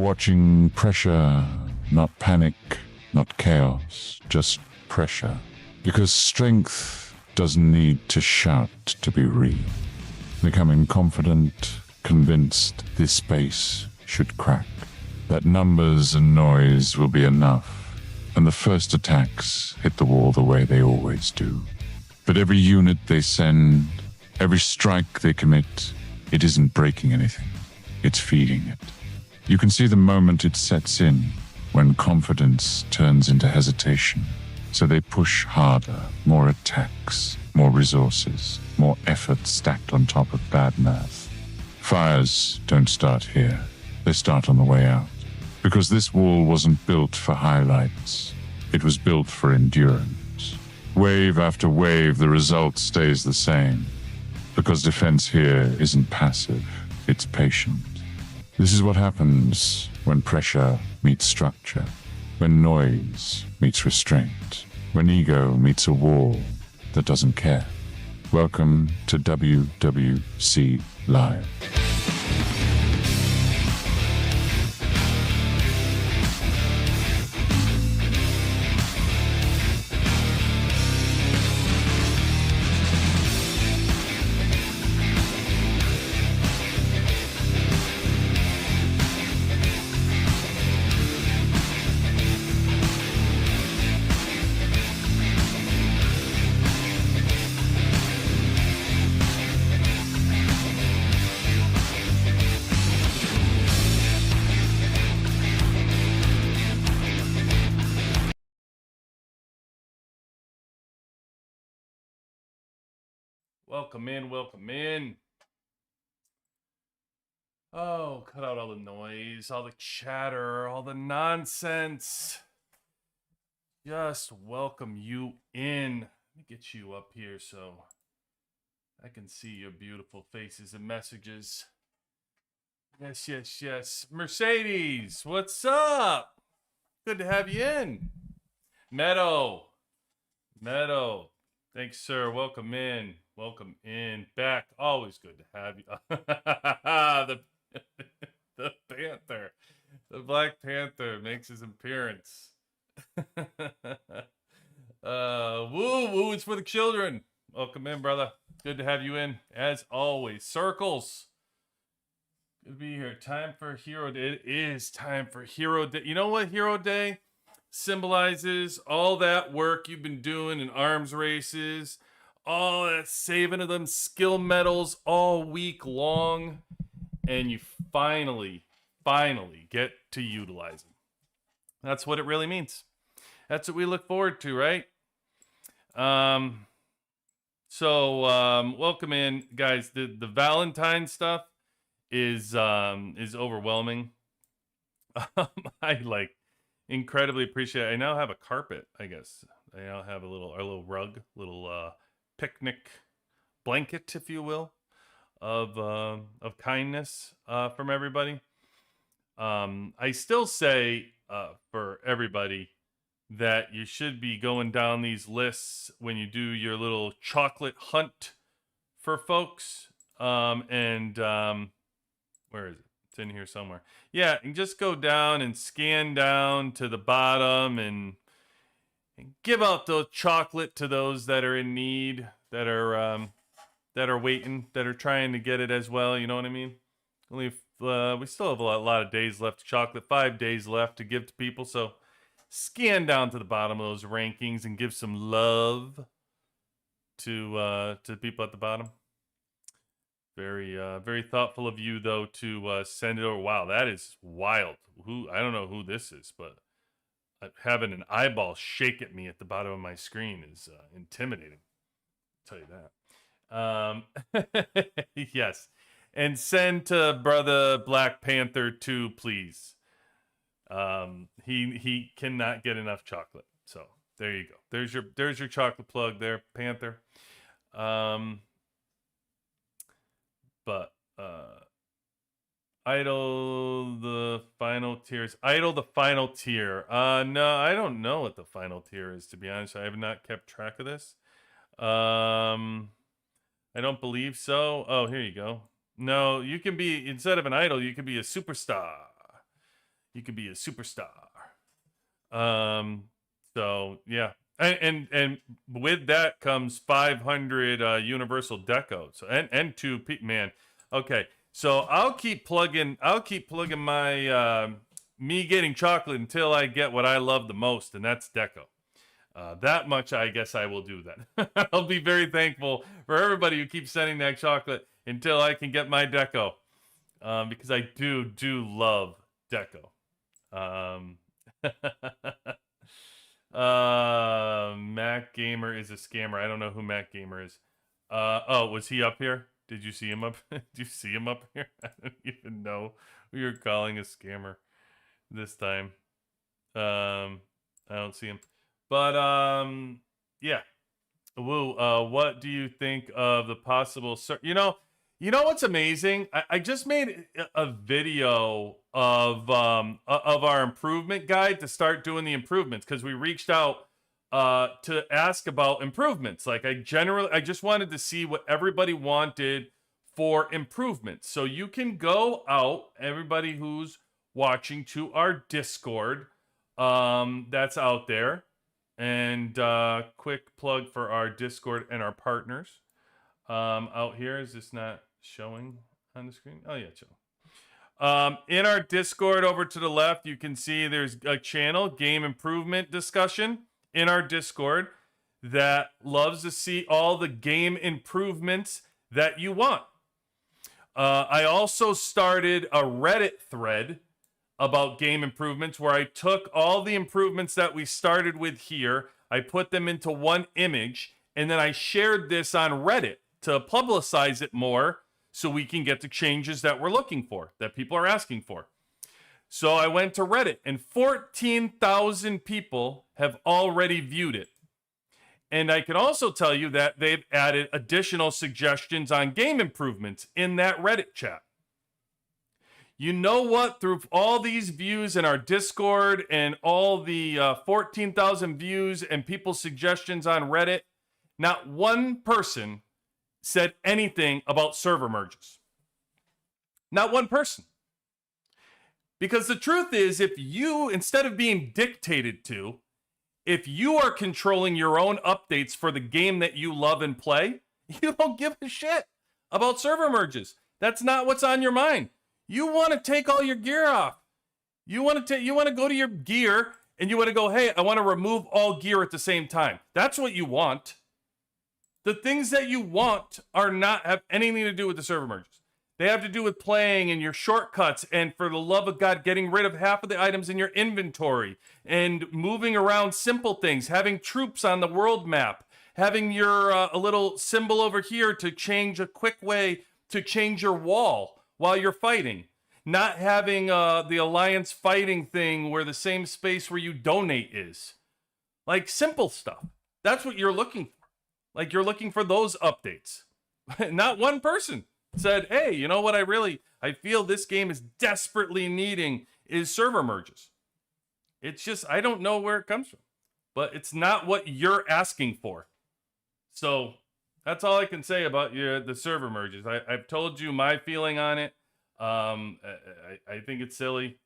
watching pressure, not panic, not chaos, just pressure. Because strength doesn't need to shout to be real. Becoming confident, convinced this space should crack. That numbers and noise will be enough, and the first attacks hit the wall the way they always do. But every unit they send, every strike they commit, it isn't breaking anything. It's feeding it. You can see the moment it sets in, when confidence turns into hesitation. So they push harder, more attacks, more resources, more effort stacked on top of bad math. Fires don't start here. They start on the way out. Because this wall wasn't built for highlights. It was built for endurance. Wave after wave, the result stays the same. Because defense here isn't passive, it's patient. This is what happens when pressure meets structure, when noise meets restraint, when ego meets a wall that doesn't care. Welcome to WWC Live. Welcome in, welcome in. Oh, cut out all the noise, all the chatter, all the nonsense. Just welcome you in. Let me get you up here so I can see your beautiful faces and messages. Yes, yes, yes. Mercedes, what's up? Good to have you in. Meadow. Thanks, sir. Welcome in. Welcome in. Back. Always good to have you. the Panther. The Black Panther makes his appearance. Woo, it's for the children. Welcome in, brother. Good to have you in, as always. Circles. Good to be here. Time for Hero Day. It is time for Hero Day. You know what Hero Day symbolizes? All that work you've been doing in arms races, all that saving of them skill medals all week long, and you finally get to utilize them. That's what it really means. That's what we look forward to, right? Welcome in, guys. The Valentine stuff is overwhelming. I incredibly appreciate it. I now have a carpet, I guess. I now have our little rug, little picnic blanket, if you will, of kindness from everybody. I still say for everybody that you should be going down these lists when you do your little chocolate hunt for folks. Where is it? It's in here somewhere. Yeah, and just go down and scan down to the bottom and give out the chocolate to those that are in need, that are waiting, that are trying to get it as well. You know what I mean? We still have a lot of days left. Chocolate, 5 days left to give to people. So scan down to the bottom of those rankings and give some love to people at the bottom. Very thoughtful of you, though, to send it over. Wow, that is wild. I don't know who this is, but having an eyeball shake at me at the bottom of my screen is intimidating. I'll tell you that. Yes. And send to Brother Black Panther too, please. He cannot get enough chocolate. So there you go. There's your chocolate plug there, Panther. But Idle the final tiers. Idle the final tier. No, I don't know what the final tier is, to be honest. I have not kept track of this. I don't believe so. Oh, here you go. No, you can be, instead of an idol, you can be a superstar. You could be a superstar. So yeah, and with that comes 500 universal deco. So and man. Okay, so I'll keep plugging my me getting chocolate until I get what I love the most, and that's deco. That much I guess I will do then. I'll be very thankful for everybody who keeps sending that chocolate until I can get my deco, because I do love deco. Mac Gamer is a scammer. I don't know who Mac Gamer is. Oh, was he up here? Did you see him up? Did you see him up here? I don't even know who you're calling a scammer this time. I don't see him. But yeah. Woo. What do you think of the possible? You know what's amazing? I just made a video of our improvement guide to start doing the improvements, because we reached out to ask about improvements. Like I just wanted to see what everybody wanted for improvements. So you can go out, everybody who's watching, to our Discord that's out there. And quick plug for our Discord and our partners out here. Is this not showing on the screen? Oh yeah, it's showing. In our Discord over to the left, you can see there's a channel, Game Improvement Discussion, in our Discord, that loves to see all the game improvements that you want. I also started a Reddit thread about game improvements, where I took all the improvements that we started with here, I put them into one image, and then I shared this on Reddit to publicize it more, so we can get the changes that we're looking for, that people are asking for. So I went to Reddit, and 14,000 people have already viewed it. And I can also tell you that they've added additional suggestions on game improvements in that Reddit chat. You know what? Through all these views in our Discord and all the 14,000 views and people's suggestions on Reddit, not one person said anything about server merges. Not one person. Because the truth is, if you, instead of being dictated to, if you are controlling your own updates for the game that you love and play, you don't give a shit about server merges. That's not what's on your mind. You want to take all your gear off. You want to go to your gear and you want to go, hey, I want to remove all gear at the same time. That's what you want. The things that you want are not have anything to do with the server merges. They have to do with playing and your shortcuts, and for the love of God, getting rid of half of the items in your inventory and moving around simple things, having troops on the world map, having your a little symbol over here to change a quick way to change your wall while you're fighting, not having the alliance fighting thing where the same space where you donate is. Like simple stuff. That's what you're looking for. Like you're looking for those updates. Not one person said, hey, you know what I feel this game is desperately needing is server merges. It's just, I don't know where it comes from, but it's not what you're asking for. So that's all I can say about the server merges. I've told you my feeling on it. I think it's silly.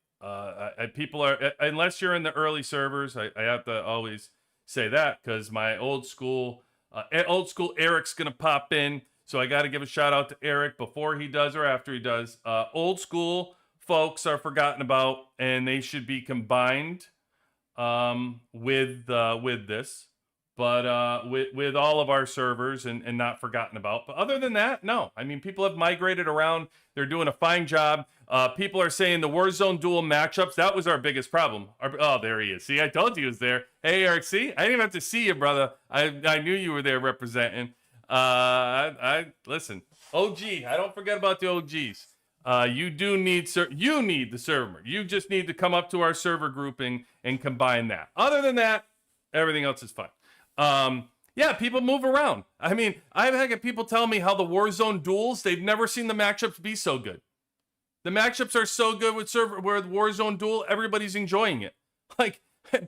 People are, unless you're in the early servers, I have to always say that, because my old school Eric's gonna pop in, so I got to give a shout out to Eric before he does or after he does. Old school folks are forgotten about, and they should be combined with this. But with all of our servers and not forgotten about. But other than that, no. I mean, people have migrated around. They're doing a fine job. People are saying the Warzone duel matchups, that was our biggest problem. Oh, there he is. See, I told you he was there. Hey, Eric, see? I didn't even have to see you, brother. I knew you were there representing. Listen, OG. I don't forget about the OGs. You need the server. You just need to come up to our server grouping and combine that. Other than that, everything else is fine. Yeah, people move around. I mean, I've had people tell me how the Warzone duels, they've never seen the matchups be so good. The matchups are so good with Warzone duel, everybody's enjoying it. Like,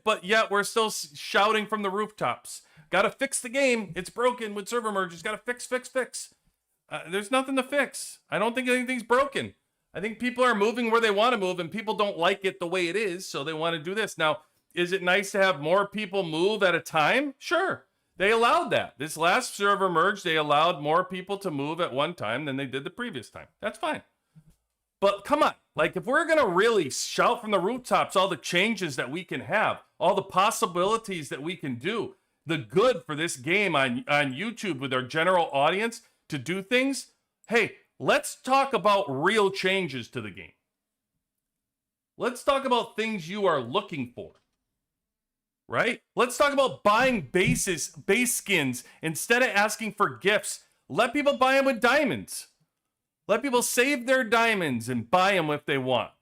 but yet we're still shouting from the rooftops. Gotta fix the game. It's broken with server merges. Gotta fix. There's nothing to fix. I don't think anything's broken. I think people are moving where they want to move, and people don't like it the way it is, so they want to do this. Now, is it nice to have more people move at a time? Sure. They allowed that. This last server merge, they allowed more people to move at one time than they did the previous time. That's fine. But come on, like if we're going to really shout from the rooftops all the changes that we can have, all the possibilities that we can do, the good for this game on YouTube with our general audience to do things, hey, let's talk about real changes to the game. Let's talk about things you are looking for. Right? Let's talk about buying base skins instead of asking for gifts. Let people buy them with diamonds. Let people save their diamonds and buy them if they want.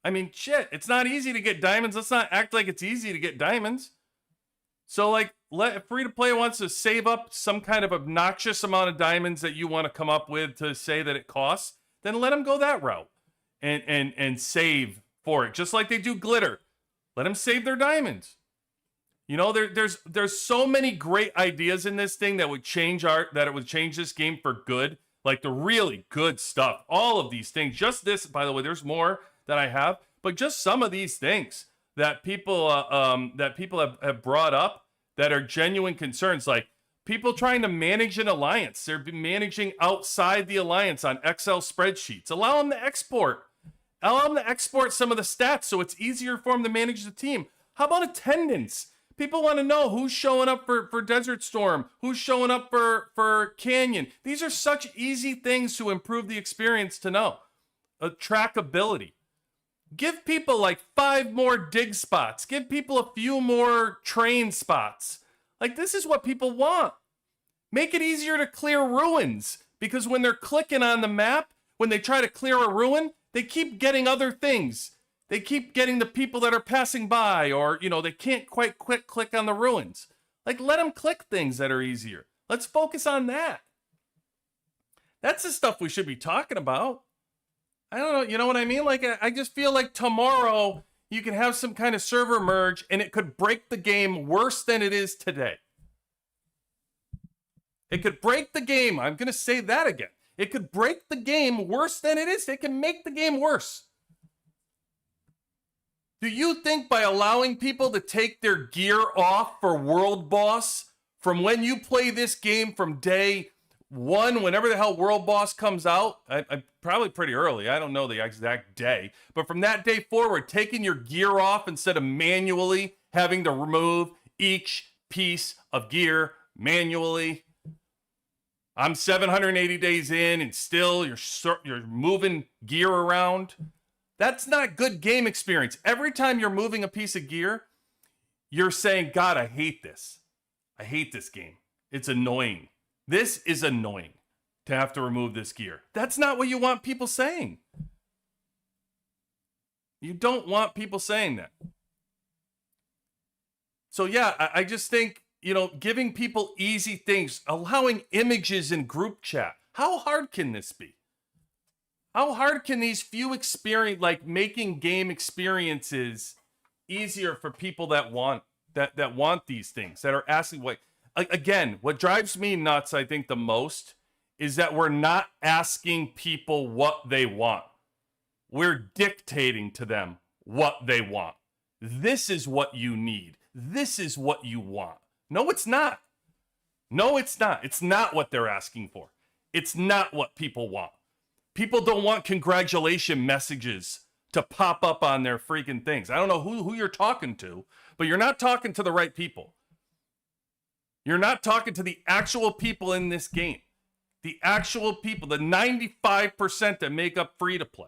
I mean, shit, it's not easy to get diamonds. Let's not act like it's easy to get diamonds. So, like, if free-to-play wants to save up some kind of obnoxious amount of diamonds that you want to come up with to say that it costs, then let them go that route and save for it, just like they do glitter. Let them save their diamonds. You know, there's so many great ideas in this thing that would change this game for good. Like the really good stuff. All of these things. Just this, by the way, there's more that I have, but just some of these things that people have brought up that are genuine concerns. Like people trying to manage an alliance. They're managing outside the alliance on Excel spreadsheets. Allow them to export. Allow them to export some of the stats so it's easier for them to manage the team. How about attendance? People want to know who's showing up for Desert Storm, who's showing up for Canyon. These are such easy things to improve the experience to know. Trackability. Give people like 5 more dig spots. Give people a few more train spots. Like this is what people want. Make it easier to clear ruins because when they're clicking on the map, when they try to clear a ruin, they keep getting other things. They keep getting the people that are passing by, or, you know, they can't quite click on the ruins. Like, let them click things that are easier. Let's focus on that. That's the stuff we should be talking about. I don't know, you know what I mean? Like, I just feel like tomorrow you can have some kind of server merge and it could break the game worse than it is today. It could break the game. I'm going to say that again. It could break the game worse than it is. It can make the game worse. Do you think by allowing people to take their gear off for World Boss from when you play this game from day 1, whenever the hell World Boss comes out, I probably pretty early, I don't know the exact day, but from that day forward, taking your gear off instead of manually having to remove each piece of gear manually. I'm 780 days in and still you're moving gear around. That's not good game experience. Every time you're moving a piece of gear, you're saying, God, I hate this. I hate this game. It's annoying. This is annoying to have to remove this gear. That's not what you want people saying. You don't want people saying that. So yeah, I just think, you know, giving people easy things, allowing images in group chat. How hard can this be? How hard can these few experience, like making game experiences easier for people that want these things, that are asking what, again, what drives me nuts, I think the most is that we're not asking people what they want. We're dictating to them what they want. This is what you need. This is what you want. No, it's not. No, it's not. It's not what they're asking for. It's not what people want. People don't want congratulation messages to pop up on their freaking things. I don't know who you're talking to, but you're not talking to the right people. You're not talking to the actual people in this game. The actual people, the 95% that make up free to play,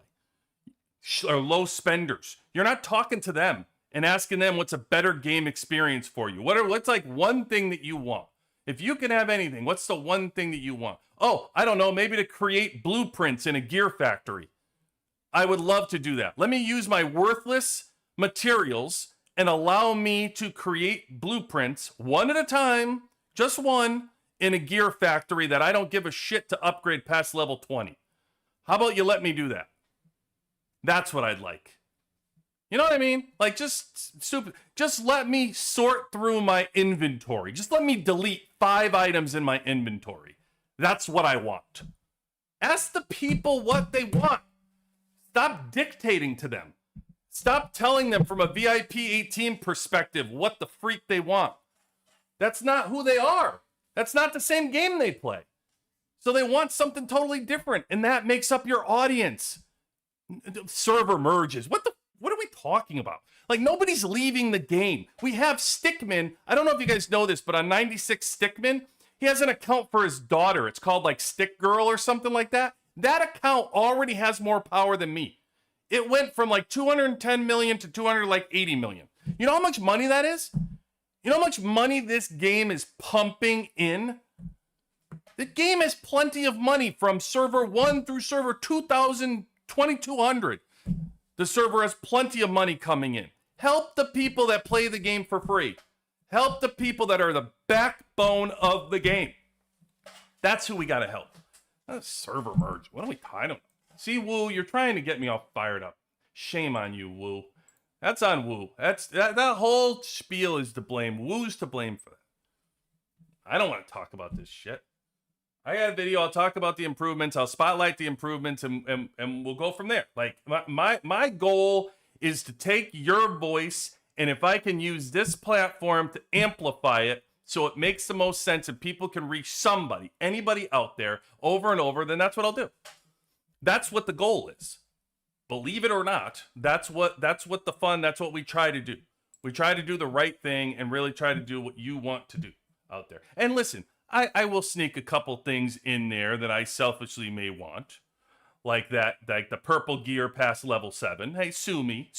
are low spenders. You're not talking to them and asking them what's a better game experience for you. What's like one thing that you want? If you can have anything, what's the one thing that you want? Oh, I don't know, maybe to create blueprints in a gear factory. I would love to do that. Let me use my worthless materials and allow me to create blueprints one at a time, just one, in a gear factory that I don't give a shit to upgrade past level 20. How about you let me do that? That's what I'd like. You know what I mean? Like, just stupid. Just let me sort through my inventory. Just let me delete 5 items in my inventory. That's what I want. Ask the people what they want. Stop dictating to them. Stop telling them from a VIP 18 perspective what the freak they want. That's not who they are. That's not the same game they play. So they want something totally different, and that makes up your audience. Server merges. What are we talking about? Like, nobody's leaving the game. We have Stickman. I don't know if you guys know this, but on 96 Stickman, he has an account for his daughter. It's called like Stick Girl or something like that. That account already has more power than me. It went from like 210 million to 280 million. You know how much money that is? You know how much money this game is pumping in? The game has plenty of money from server 1 through server 2,000, 2,200. The server has plenty of money coming in. Help the people that play the game for free. Help the people that are the backbone of the game. That's who we got to help. Not a server merge. What are we talking about? See, Woo, you're trying to get me all fired up. Shame on you, Woo. That's on Woo. That whole spiel is to blame. Woo's to blame for that. I don't want to talk about this shit. I got a video. I'll talk about the improvements. I'll spotlight the improvements, and we'll go from there. Like, my goal is to take your voice, and if I can use this platform to amplify it so it makes the most sense and people can reach somebody, anybody out there over and over, then that's what I'll do. That's what the goal is. Believe it or not, that's what the fun, that's what we try to do. We try to do the right thing and really try to do what you want to do out there. And listen, I will sneak a couple things in there that I selfishly may want. Like the purple gear past level 7. Hey, sue me.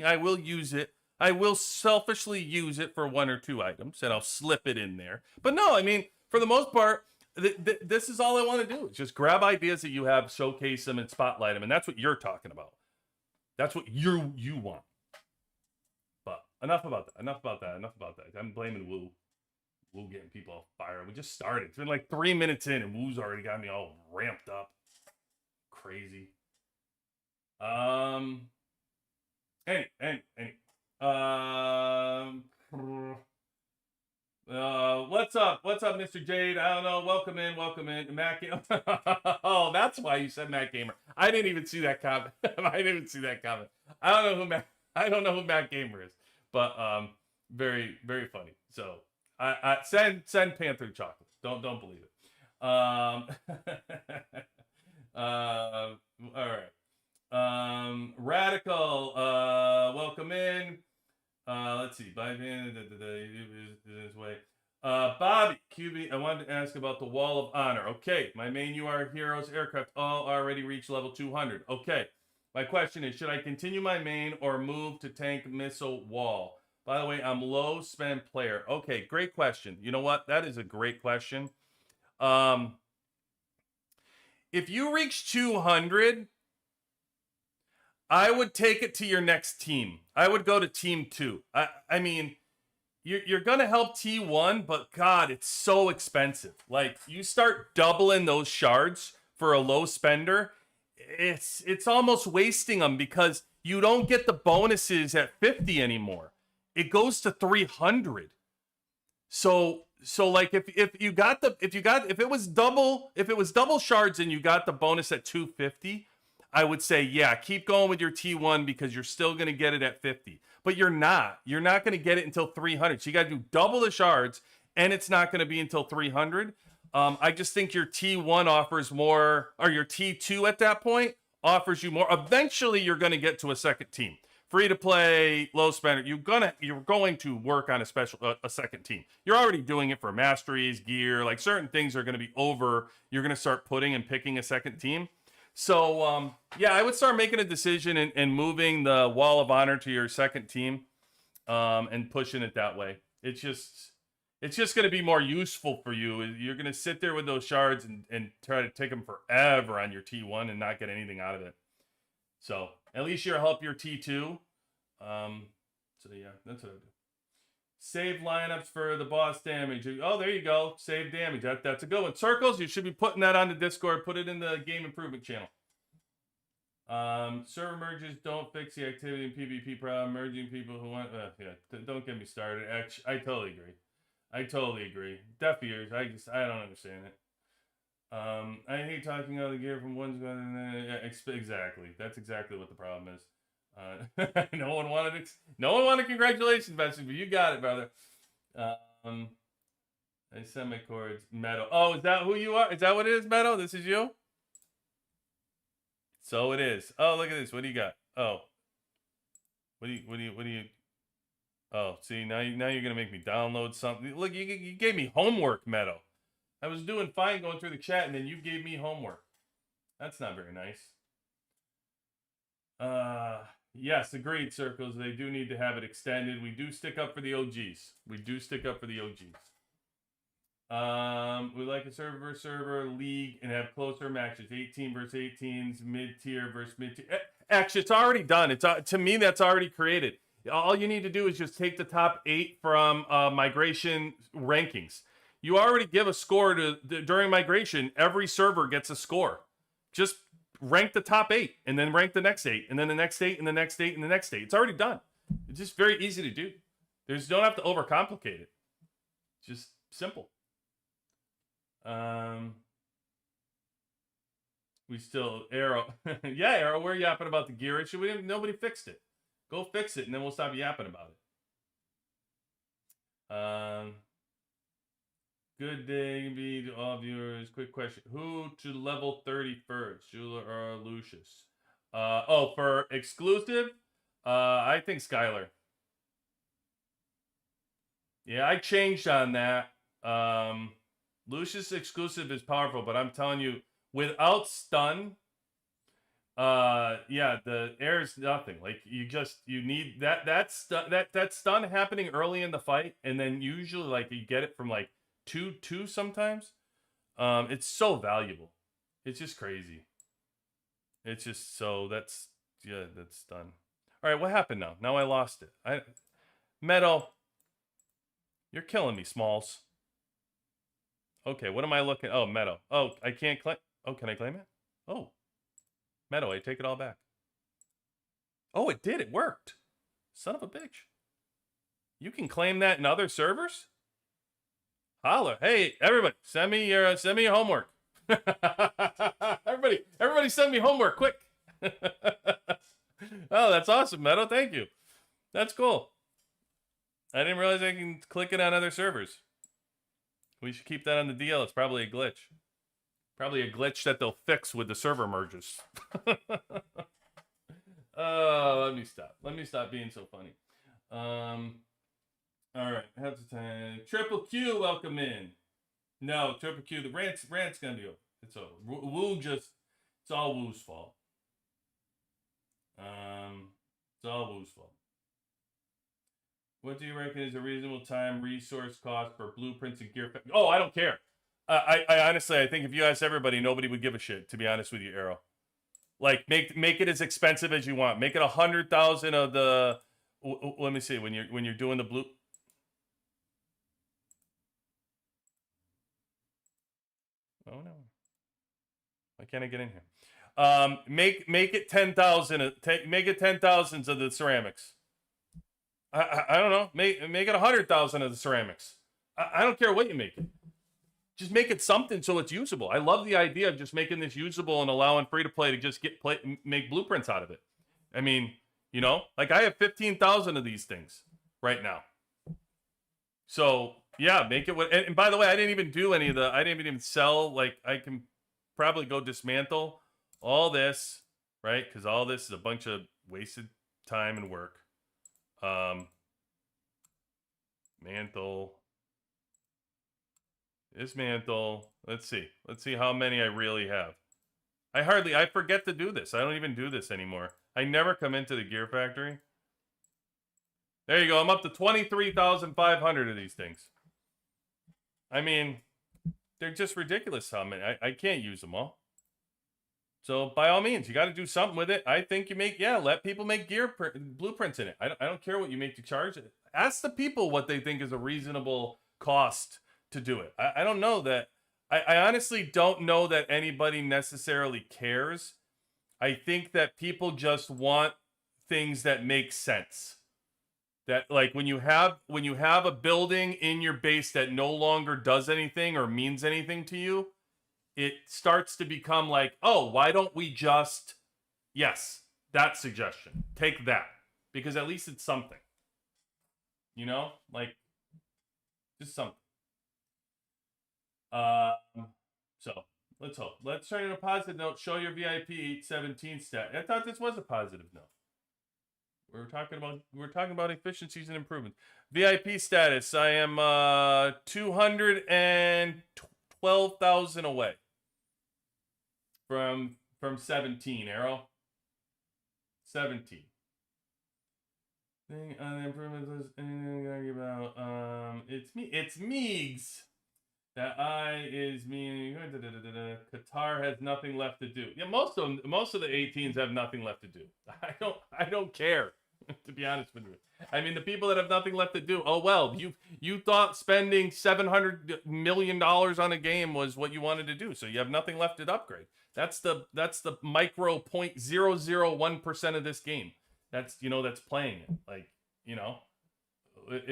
I will use it. I will selfishly use it for 1 or 2 items, and I'll slip it in there. But no, I mean, for the most part, this is all I want to do. Is just grab ideas that you have, showcase them, and spotlight them. And that's what you're talking about. That's what you want. But enough about that. I'm blaming Woo. Woo getting people all fired. We just started. It's been like 3 minutes in, and Woo's already got me all ramped up. Crazy. What's up, Mr. Jade? I don't know. Welcome in. Matt. Oh, that's why you said Matt Gamer. I didn't even see that comment. I don't know who Matt Gamer is, but very, very funny. So I send Panther chocolate. Don't believe it. All right. Radical, welcome in. Let's see. By this way. Bobby, QB, I wanted to ask about the Wall of Honor. Okay, my main UR heroes aircraft all already reached level 200. Okay, my question is, should I continue my main or move to tank missile wall? By the way, I'm low spend player. Okay, great question. You know what? That is a great question. If you reach 200, I would take it to your next team. I would go to team 2. I mean, you're going to help T1, but God, it's so expensive. Like, you start doubling those shards for a low spender, it's almost wasting them because you don't get the bonuses at 50 anymore. It goes to 300. So like if it was double shards and you got the bonus at 250, I would say, yeah, keep going with your T1 because you're still going to get it at 50. But you're not going to get it until 300. So you got to do double the shards, and it's not going to be until 300. I just think your T1 offers more, or your T2 at that point offers you more. Eventually, you're going to get to a second team. Free to play, low spender. You're going to work on a second team. You're already doing it for masteries, gear, like certain things are going to be over. You're going to start putting and picking a second team. So, yeah, I would start making a decision and moving the Wall of Honor to your second team, and pushing it that way. It's just going to be more useful for you. You're going to sit there with those shards and try to take them forever on your T1 and not get anything out of it. So at least you'll help your T2. So yeah, that's what I do. Save lineups for the boss damage. Oh, there you go. Save damage. That's a good one. Circles, you should be putting that on the Discord. Put it in the game improvement channel. Server merges don't fix the activity in PvP problem. Merging people who want... yeah, don't get me started. Actually, I totally agree. Deaf ears. I don't understand it. I hate talking out of the gear from one's going. Exactly. That's exactly what the problem is. No one wanted congratulations, Bessie, but you got it, brother. I semi-chords Meadow. Oh, is that who you are? Is that what it is, Meadow? This is you? So it is. Oh, look at this. What do you got? Oh. What do you Oh, see, now you're gonna make me download something. Look, you gave me homework, Meadow. I was doing fine going through the chat, and then you gave me homework. That's not very nice. Yes, agreed, Circles. They do need to have it extended. We do stick up for the OGs. We like a server versus server league and have closer matches. 18 versus 18s, mid-tier versus mid-tier. Actually, it's already done. It's to me, that's already created. All you need to do is just take the top 8 from migration rankings. You already give a score during migration. Every server gets a score. Just rank the top 8 and then rank the next 8 and then the next 8 and the next 8 and the next 8. It's already done. It's just very easy to do. You don't have to overcomplicate it. It's just simple. We still Arrow. Yeah, Arrow, we're yapping about the gear issue. Nobody fixed it. Go fix it and then we'll stop yapping about it. Good day be to all viewers. Quick question. Who to level 30 first? Jula or Lucius? Oh, for exclusive? I think Skylar. Yeah, I changed on that. Lucius exclusive is powerful, but I'm telling you, without stun, yeah, the air is nothing. Like you need that stun happening early in the fight, and then usually like you get it from like two sometimes. It's so valuable. It's just crazy. It's just so that's done. All right, what happened now? Now I lost it. Meadow, you're killing me, Smalls. Okay, what am I looking? Oh, Meadow. Oh, I can't claim. Oh, can I claim it? Oh, Meadow, I take it all back. Oh, it did. It worked. Son of a bitch. You can claim that in other servers? Holla. Hey, everybody, send me your homework. everybody send me homework, quick. Oh, that's awesome, Meadow. Thank you. That's cool. I didn't realize I can click it on other servers. We should keep that on the DL. It's probably a glitch. Probably a glitch that they'll fix with the server merges. Let me stop. Let me stop being so funny. All right. Have the time. Triple Q, welcome in. No, Triple Q. The rant's gonna be over. It's over. It's all Woo's fault. It's all Woo's fault. What do you reckon is a reasonable time resource cost for blueprints and gear? Oh, I don't care. I honestly, I think if you ask everybody, nobody would give a shit. To be honest with you, Arrow. Like make it as expensive as you want. Make it 100,000 of the. Let me see when you're doing the blue. Oh no! Why can't I get in here? Make it 10,000. Make it 10,000 of the ceramics. I don't know. Make it 100,000 of the ceramics. I don't care what you make it. Just make it something so it's usable. I love the idea of just making this usable and allowing free to play to just make blueprints out of it. I mean, like I have 15,000 of these things right now. So yeah, make it what. And by the way, I didn't even do any of the. I didn't even sell. Like I can probably go dismantle all this, right? Because all this is a bunch of wasted time and work. Mantle. Dismantle. Let's see how many I really have. I forget to do this. I don't even do this anymore. I never come into the gear factory. There you go. I'm up to 23,500 of these things. I mean, they're just ridiculous how many. I can't use them all. So by all means, you got to do something with it. I think let people make gear blueprints in it. I don't care what you make to charge it. Ask the people what they think is a reasonable cost to do it. I don't know that. I honestly don't know that anybody necessarily cares. I think that people just want things that make sense. That like when you have a building in your base that no longer does anything or means anything to you, it starts to become like, oh, why don't we just, yes, that suggestion, take that, because at least it's something, like just something. So let's hope. Let's turn in a positive note. Show your VIP 817 stat. I thought this was a positive note. We're talking about efficiencies and improvements. VIP status. I am 212,000 away from 17. Arrow. 17. Thing on the improvements list. Anything to argue about? It's me. It's Meegs. That I is meaning. Qatar has nothing left to do. Yeah, most of the 18s have nothing left to do. I don't care. To be honest with you, I mean, the people that have nothing left to do, oh well, you thought spending $700 million on a game was what you wanted to do, so you have nothing left to upgrade. That's the micro 0.001% of this game that's playing it. Like,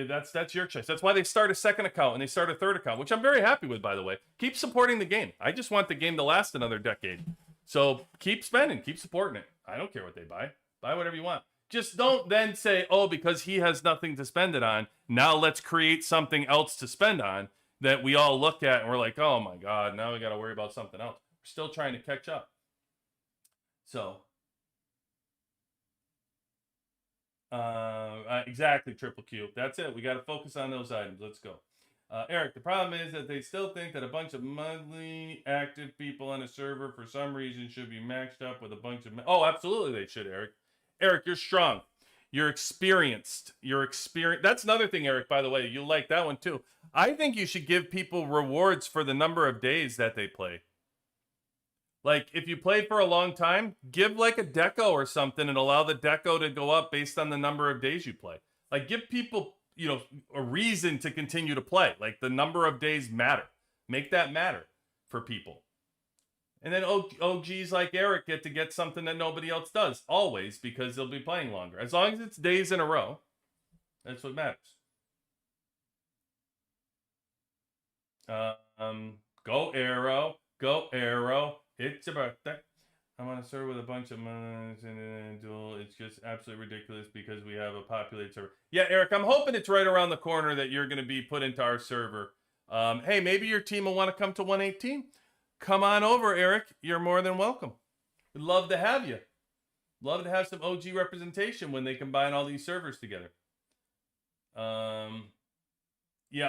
that's your choice. That's why they start a second account and they start a third account, which I'm very happy with, by the way. Keep supporting the game. I just want the game to last another decade. So keep spending, keep supporting it. I don't care what they buy. Buy whatever you want. Just don't then say, oh, because he has nothing to spend it on, now let's create something else to spend on that we all look at and we're like, oh my God, now we got to worry about something else. We're still trying to catch up. So, exactly, Triple Q. That's it. We got to focus on those items. Let's go. Eric, the problem is that they still think that a bunch of monthly active people on a server for some reason should be maxed up with a bunch of... Oh, absolutely they should, Eric. Eric, you're strong. You're experienced. That's another thing, Eric, by the way. You like that one too. I think you should give people rewards for the number of days that they play. Like, if you play for a long time, give like a deco or something and allow the deco to go up based on the number of days you play. Like, give people, a reason to continue to play. Like, the number of days matter. Make that matter for people. And then OGs like Eric get something that nobody else does, always, because they'll be playing longer. As long as it's days in a row, that's what matters. Go Arrow. Go Arrow. It's your birthday. I want to serve with a bunch of money and duel. It's just absolutely ridiculous because we have a populated server. Yeah, Eric, I'm hoping it's right around the corner that you're going to be put into our server. Hey, maybe your team will want to come to 118. Come on over, Eric. You're more than welcome. We'd love to have you. Love to have some OG representation when they combine all these servers together. Yeah,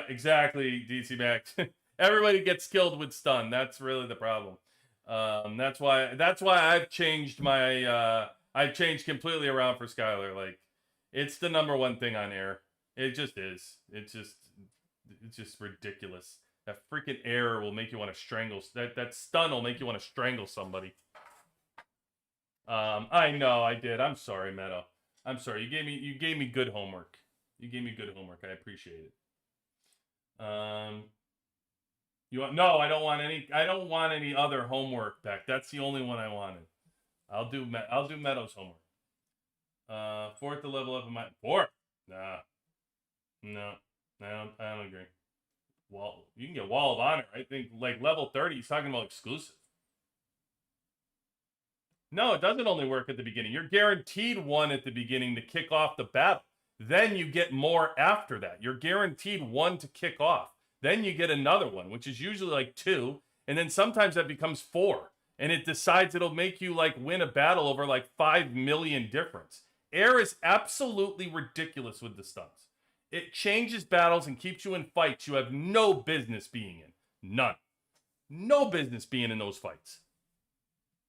exactly, DC Max. Everybody gets killed with stun. That's really the problem. That's why I've changed I've changed completely around for Skylar. Like, it's the number one thing on air. It just is. It's just ridiculous. That freaking error will make you want to strangle. That stun will make you want to strangle somebody. I know I did. I'm sorry, Meadow. I'm sorry. You gave me good homework. I appreciate it. No, I don't want any other homework back. That's the only one I wanted. I'll do Meadow's homework. Fourth to level up in my fourth. Nah. No. I don't agree. You can get Wall of Honor. I think like level 30, he's talking about exclusive. No, it doesn't only work at the beginning. You're guaranteed one at the beginning to kick off the battle. Then you get more after that. You're guaranteed one to kick off. Then you get another one, which is usually like 2. And then sometimes that becomes 4. And it decides it'll make you like win a battle over like 5 million difference. Air is absolutely ridiculous with the stuns. It changes battles and keeps you in fights you have no business being in. None. No business being in those fights.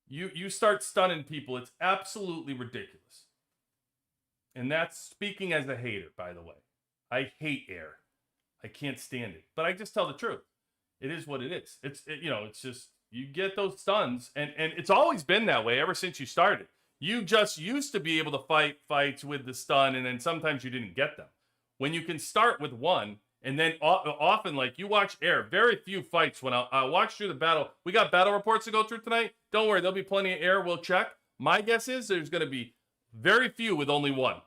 You start stunning people. It's absolutely ridiculous. And that's speaking as a hater, by the way. I hate air. I can't stand it. But I just tell the truth. It is what it is. It's just, you get those stuns. And it's always been that way ever since you started. You just used to be able to fight fights with the stun, and then sometimes you didn't get them. When you can start with one, and then often, like, you watch air, very few fights when I watch through the battle. We got battle reports to go through tonight. Don't worry, there'll be plenty of air. We'll check. My guess is there's going to be very few with only one.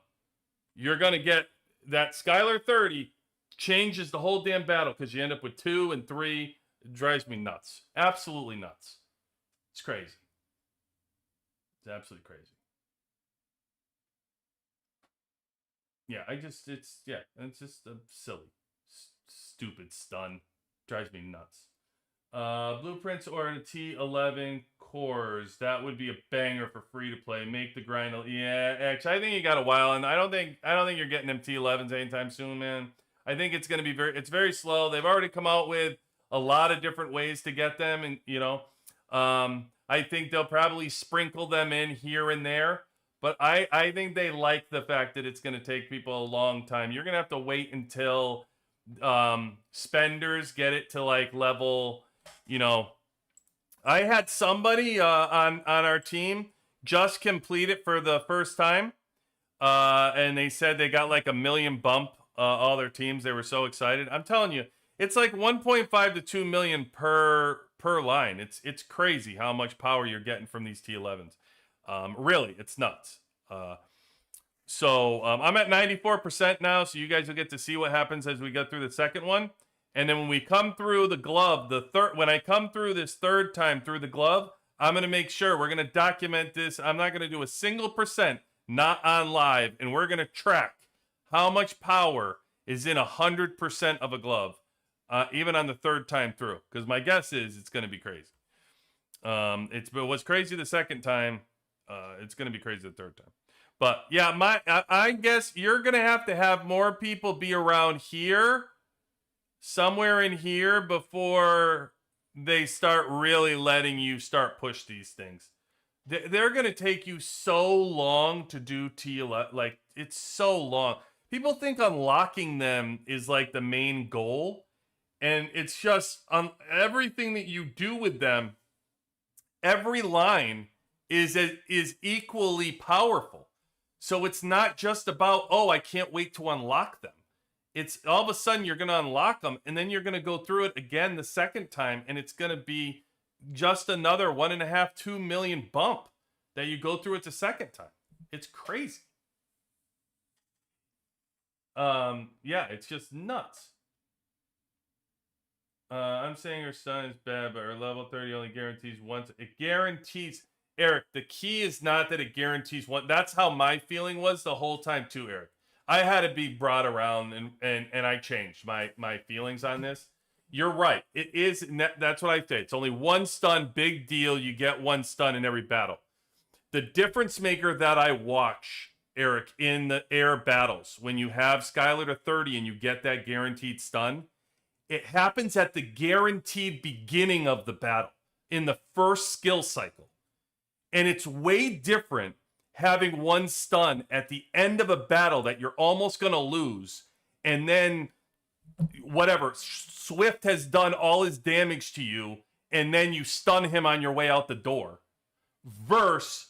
You're going to get that Skylar 30 changes the whole damn battle because you end up with 2 and 3. It drives me nuts. Absolutely nuts. It's crazy. It's absolutely crazy. Yeah, it's just silly, stupid stun. Drives me nuts. Blueprints or a T11 cores. That would be a banger for free to play. Make the grind. Yeah, actually, I think you got a while, and I don't think you're getting them T11s anytime soon, man. I think it's gonna be it's very slow. They've already come out with a lot of different ways to get them, and I think they'll probably sprinkle them in here and there. But I think they like the fact that it's going to take people a long time. You're going to have to wait until spenders get it to like level, I had somebody on our team just complete it for the first time. And they said they got like 1 million bump all their teams. They were so excited. I'm telling you, it's like 1.5 to 2 million per line. It's crazy how much power you're getting from these T11s. Really, it's nuts. So I'm at 94% now, so you guys will get to see what happens as we get through the second one. And then when we come through the glove, when I come through this third time through the glove, I'm going to make sure we're going to document this. I'm not going to do a single percent not on live, and we're going to track how much power is in 100% of a glove, even on the third time through, because my guess is it's going to be crazy. It was crazy the second time. It's going to be crazy the third time. But yeah, I guess you're going to have more people be around here, somewhere in here, before they start really letting you start push these things. They're going to take you so long to do T11. Like, it's so long. People think unlocking them is like the main goal. And it's just everything that you do with them, every line is equally powerful. So it's not just about, oh, I can't wait to unlock them. It's all of a sudden you're going to unlock them, and then you're going to go through it again the second time, and it's going to be just another 1.5, 2 million bump that you go through it the second time. It's crazy. Yeah, it's just nuts. I'm saying her son is bad, but her level 30 only guarantees once. It guarantees, Eric, the key is not that it guarantees one. That's how my feeling was the whole time too, Eric. I had to be brought around, and I changed my feelings on this. You're right. It is. That's what I say. It's only one stun, big deal. You get one stun in every battle. The difference maker that I watch, Eric, in the air battles, when you have Skylar to 30 and you get that guaranteed stun, it happens at the guaranteed beginning of the battle, in the first skill cycle. And it's way different having one stun at the end of a battle that you're almost going to lose, and then whatever, Swift has done all his damage to you, and then you stun him on your way out the door, versus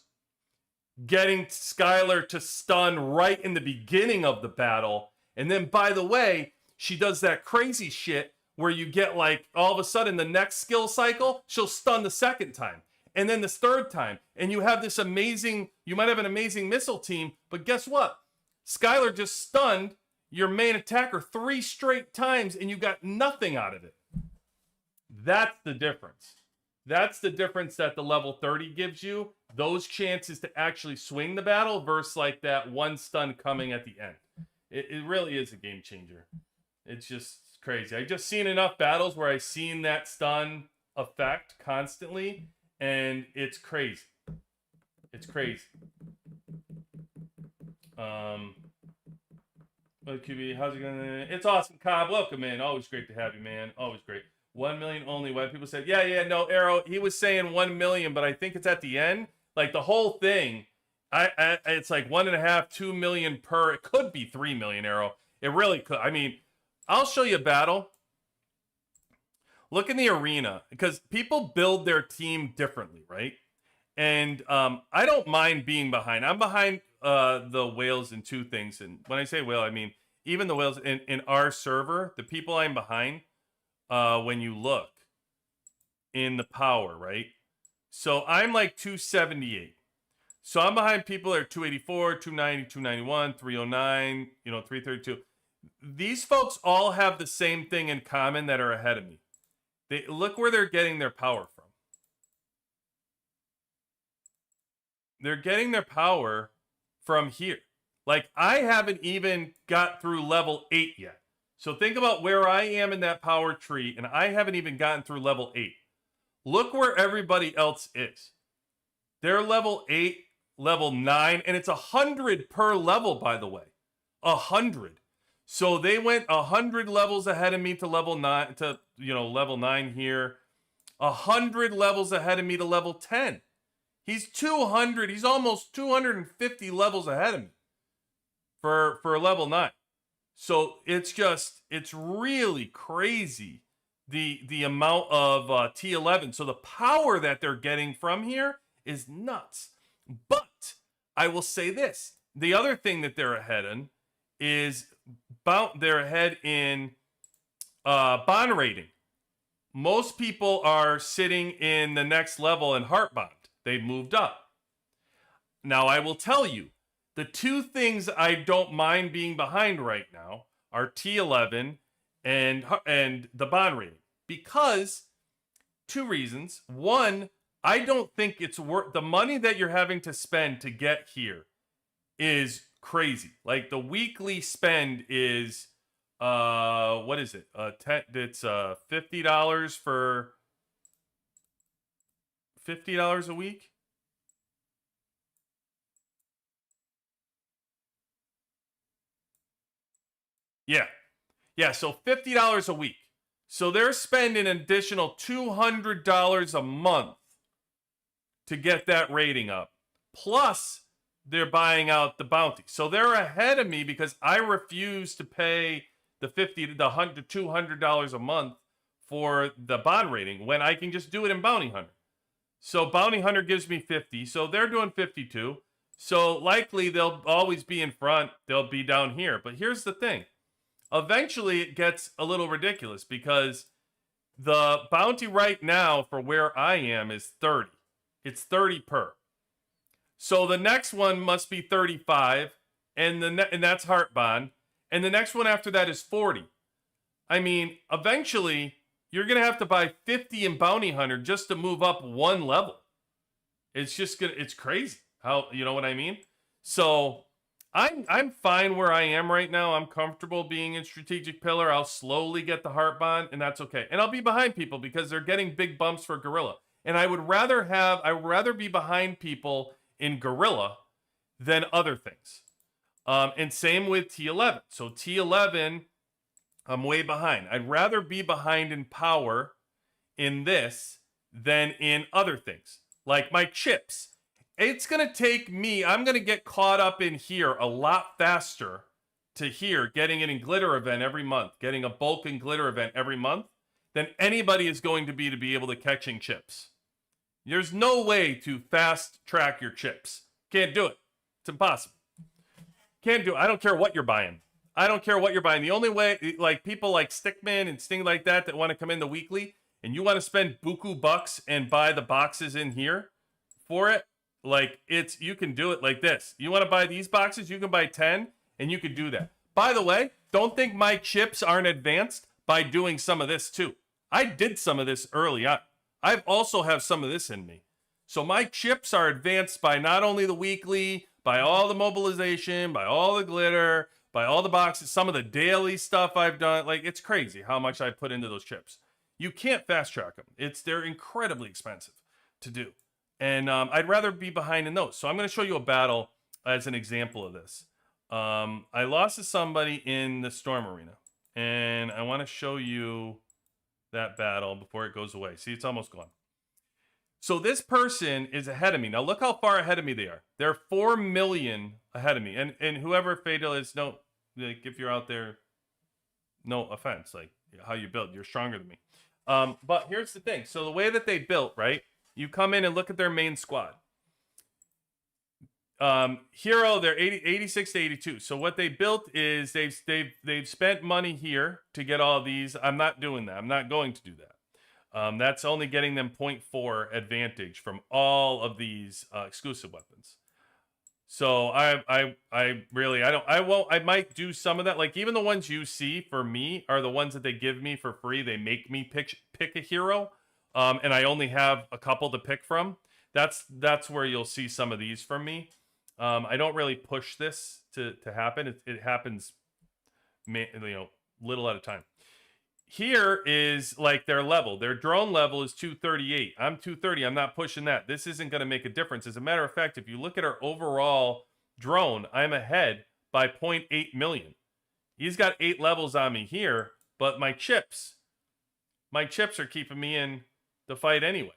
getting Skylar to stun right in the beginning of the battle. And then, by the way, she does that crazy shit where you get like, all of a sudden, the next skill cycle, she'll stun the second time. And then this third time. And you have this amazing, you might have an amazing missile team, but guess what? Skylar just stunned your main attacker 3 straight times, and you got nothing out of it. That's the difference. That's the difference that the level 30 gives you. Those chances to actually swing the battle versus like that one stun coming at the end. It really is a game changer. It's just crazy. I've just seen enough battles where I've seen that stun effect constantly, and it's crazy. It's crazy. QB, how's it going? It's awesome, Cobb. Welcome in. Always great to have you, man. Always great. 1 million only. Why people said, no, Arrow. He was saying 1 million, but I think it's at the end. Like the whole thing, it's like 1.5, 2 million per. It could be 3 million, Arrow. It really could. I mean, I'll show you a battle. Look in the arena, because people build their team differently, right? And I don't mind being behind. I'm behind the whales in 2 things. And when I say whale, I mean even the whales in our server, the people I'm behind, when you look in the power, right? So I'm like 278. So I'm behind people that are 284, 290, 291, 309, 332. These folks all have the same thing in common that are ahead of me. They look where they're getting their power from. They're getting their power from here. Like, I haven't even got through level 8 yet. So think about where I am in that power tree, and I haven't even gotten through level 8. Look where everybody else is. They're level 8, level 9, and it's 100 per level, by the way. 100. So they went 100 levels ahead of me to level 9, to, level 9 here. 100 levels ahead of me to level 10. He's 200. He's almost 250 levels ahead of me for level 9. So it's really crazy the amount of T11. So the power that they're getting from here is nuts. But I will say this. The other thing that they're ahead in is they're ahead in bond rating. Most people are sitting in the next level in heart bond. They've moved up. Now, I will tell you, the two things I don't mind being behind right now are T11 and the bond rating. Because, two reasons. One, I don't think it's worth the money that you're having to spend to get here is crazy. Like, the weekly spend is what is it? It's $50 for $50 a week. Yeah, so $50 a week. So they're spending an additional $200 a month to get that rating up. Plus, they're buying out the bounty. So they're ahead of me because I refuse to pay the $200 a month for the bond rating when I can just do it in Bounty Hunter. So Bounty Hunter gives me 50, so they're doing 52. So likely they'll always be in front. They'll be down here. But here's the thing. Eventually it gets a little ridiculous because the bounty right now for where I am is 30. It's 30 per. So the next one must be 35, and that's Heart Bond. And the next one after that is 40. I mean, eventually you're going to have to buy 50 in Bounty Hunter just to move up one level. It's crazy. How, you know what I mean? So I'm fine where I am right now. I'm comfortable being in Strategic Pillar. I'll slowly get the Heart Bond, and that's okay. And I'll be behind people because they're getting big bumps for Gorilla. And I would rather be behind people in Gorilla than other things. And same with T11. So T11, I'm way behind. I'd rather be behind in power in this than in other things. Like my chips. It's going to take me, I'm going to get caught up in here a lot faster to here, getting it in Glitter event every month, getting a bulk and Glitter event every month, than anybody is going to be able to catching chips. There's no way to fast track your chips. Can't do it. It's impossible. Can't do it. I don't care what you're buying. I don't care what you're buying. The only way, like people like Stickman and Sting like that want to come in the weekly, and you want to spend buku bucks and buy the boxes in here for it, like you can do it like this. You want to buy these boxes, you can buy 10, and you can do that. By the way, don't think my chips aren't advanced by doing some of this too. I did some of this early on. I also have some of this in me. So my chips are advanced by not only the weekly, by all the mobilization, by all the glitter, by all the boxes, some of the daily stuff I've done. Like, it's crazy how much I put into those chips. You can't fast track them. They're incredibly expensive to do. And I'd rather be behind in those. So I'm going to show you a battle as an example of this. I lost to somebody in the Storm Arena. And I want to show you that battle before it goes away. See, it's almost gone. So this person is ahead of me. Now look how far ahead of me they are. They're 4 million ahead of me. And whoever Fatal is, no, like if you're out there, no offense, like how you build, you're stronger than me. But here's the thing. So the way that they built, right? You come in and look at their main squad. Hero, they're 86 to 82. So what they built is they've spent money here to get all these. I'm not doing that. I'm not going to do that. That's only getting them 0.4 advantage from all of these exclusive weapons. So I really I might do some of that. Like even the ones you see for me are the ones that they give me for free. They make me pick a hero, and I only have a couple to pick from. That's where you'll see some of these from me. I don't really push this to happen. It happens, little at a time. Here is like their level. Their drone level is 238. I'm 230. I'm not pushing that. This isn't going to make a difference. As a matter of fact, if you look at our overall drone, I'm ahead by 0.8 million. He's got 8 levels on me here, but my chips are keeping me in the fight anyway.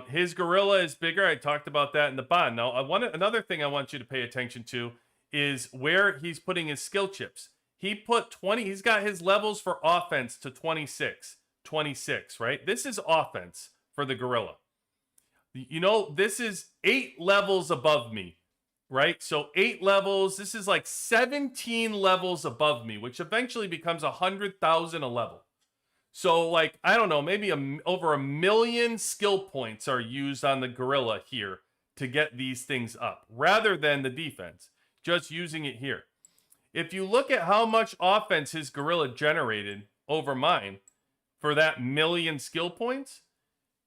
His gorilla is bigger. I talked about that in the bond. Now, another thing I want you to pay attention to is where he's putting his skill chips. He put 20, he's got his levels for offense to 26, right? This is offense for the gorilla. This is 8 levels above me, right? So 8 levels, this is like 17 levels above me, which eventually becomes 100,000 a level. So like, I don't know, maybe over 1 million skill points are used on the gorilla here to get these things up, rather than the defense, just using it here. If you look at how much offense his gorilla generated over mine for that 1 million skill points,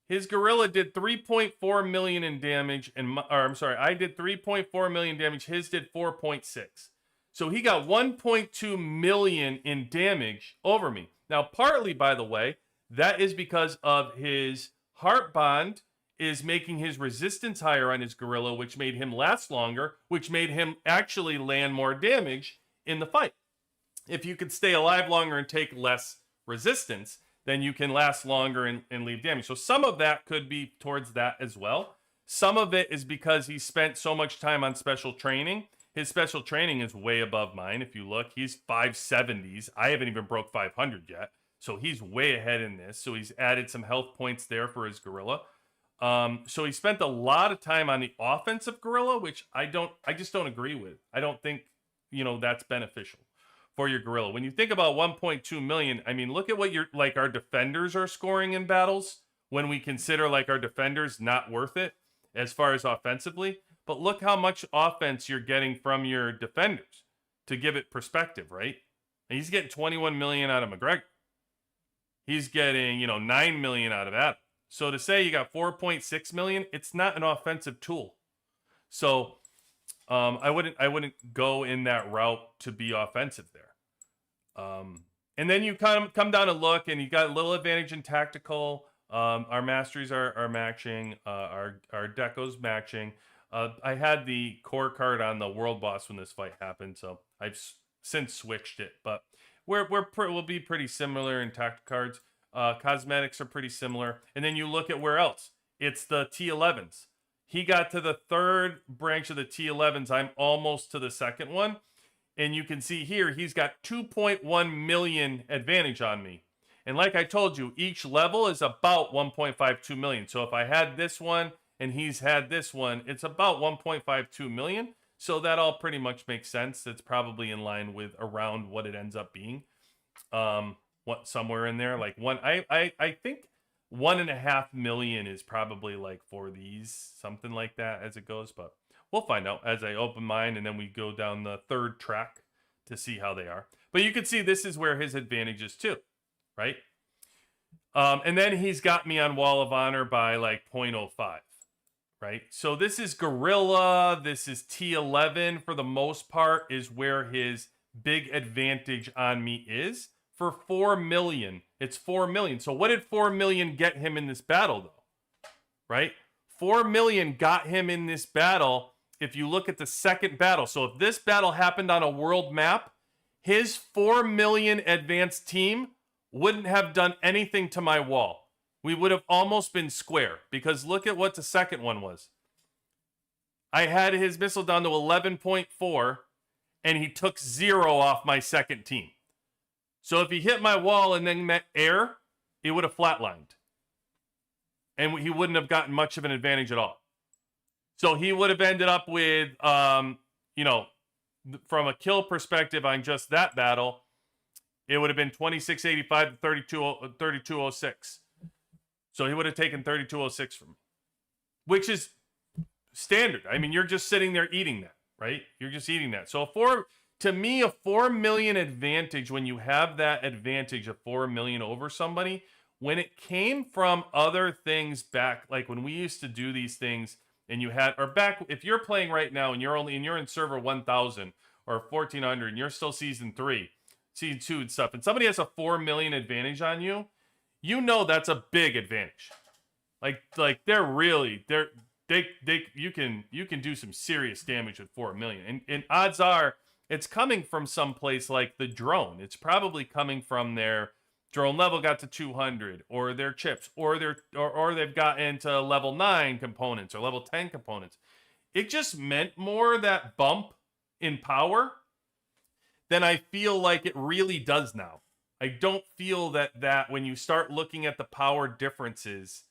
his gorilla did 3.4 million in damage, I did 3.4 million damage. His did 4.6. So he got 1.2 million in damage over me. Now, partly, by the way, that is because of his heart bond is making his resistance higher on his gorilla, which made him last longer, which made him actually land more damage in the fight. If you could stay alive longer and take less resistance, then you can last longer and leave damage. So some of that could be towards that as well. Some of it is because he spent so much time on special training. His special training is way above mine. If you look, he's 570s. I haven't even broke 500 yet. So he's way ahead in this. So he's added some health points there for his gorilla. So he spent a lot of time on the offensive gorilla, which I just don't agree with. I don't think, that's beneficial for your gorilla. When you think about 1.2 million, I mean, look at what our defenders are scoring in battles when we consider like our defenders not worth it as far as offensively. But look how much offense you're getting from your defenders to give it perspective, right? And he's getting 21 million out of McGregor. He's getting, 9 million out of that. So to say you got 4.6 million, it's not an offensive tool. So I wouldn't go in that route to be offensive there. And then you come down and look, and you got a little advantage in tactical. Our masteries are matching. Our deco's matching. I had the core card on the world boss when this fight happened, so I've since switched it. But we'll be pretty similar in tactical cards. Cosmetics are pretty similar, and then you look at where else. It's the T11s. He got to the 3rd branch of the T11s. I'm almost to the second one, and you can see here he's got 2.1 million advantage on me. And like I told you, each level is about 1.52 million. So if I had this one and he's had this one, it's about 1.52 million. So that all pretty much makes sense. It's probably in line with around what it ends up being. Somewhere in there, like I think 1.5 million is probably like for these, something like that as it goes. But we'll find out as I open mine, and then we go down the 3rd track to see how they are. But you can see this is where his advantage is too, right? And then he's got me on Wall of Honor by like 0.05. Right? So this is Gorilla, this is T11 for the most part, is where his big advantage on me is. For 4 million, it's 4 million. So what did 4 million get him in this battle, though? Right? 4 million got him in this battle if you look at the second battle. So if this battle happened on a world map, his 4 million advanced team wouldn't have done anything to my wall. We would have almost been square, because look at what the second one was. I had his missile down to 11.4, and he took 0 off my second team. So if he hit my wall and then met air, it would have flatlined. And he wouldn't have gotten much of an advantage at all. So he would have ended up with, from a kill perspective on just that battle, it would have been 2685 to 3206. So he would have taken 3206 from me, which is standard. I mean, you're just sitting there eating that, right? You're just eating that. So to me, a 4 million advantage, when you have that advantage of 4 million over somebody, when it came from other things back, like when we used to do these things and you had, or back, if you're playing right now and you're in server 1000 or 1400 and you're still season 3, season 2 and stuff, and somebody has a 4 million advantage on you, you know that's a big advantage. Like they're really, you can do some serious damage with 4 million. And odds are it's coming from some place like the drone. It's probably coming from their drone level got to 200, or their chips, or they've gotten to level 9 components or level 10 components. It just meant more that bump in power than I feel like it really does now. I don't feel that when you start looking at the power differences,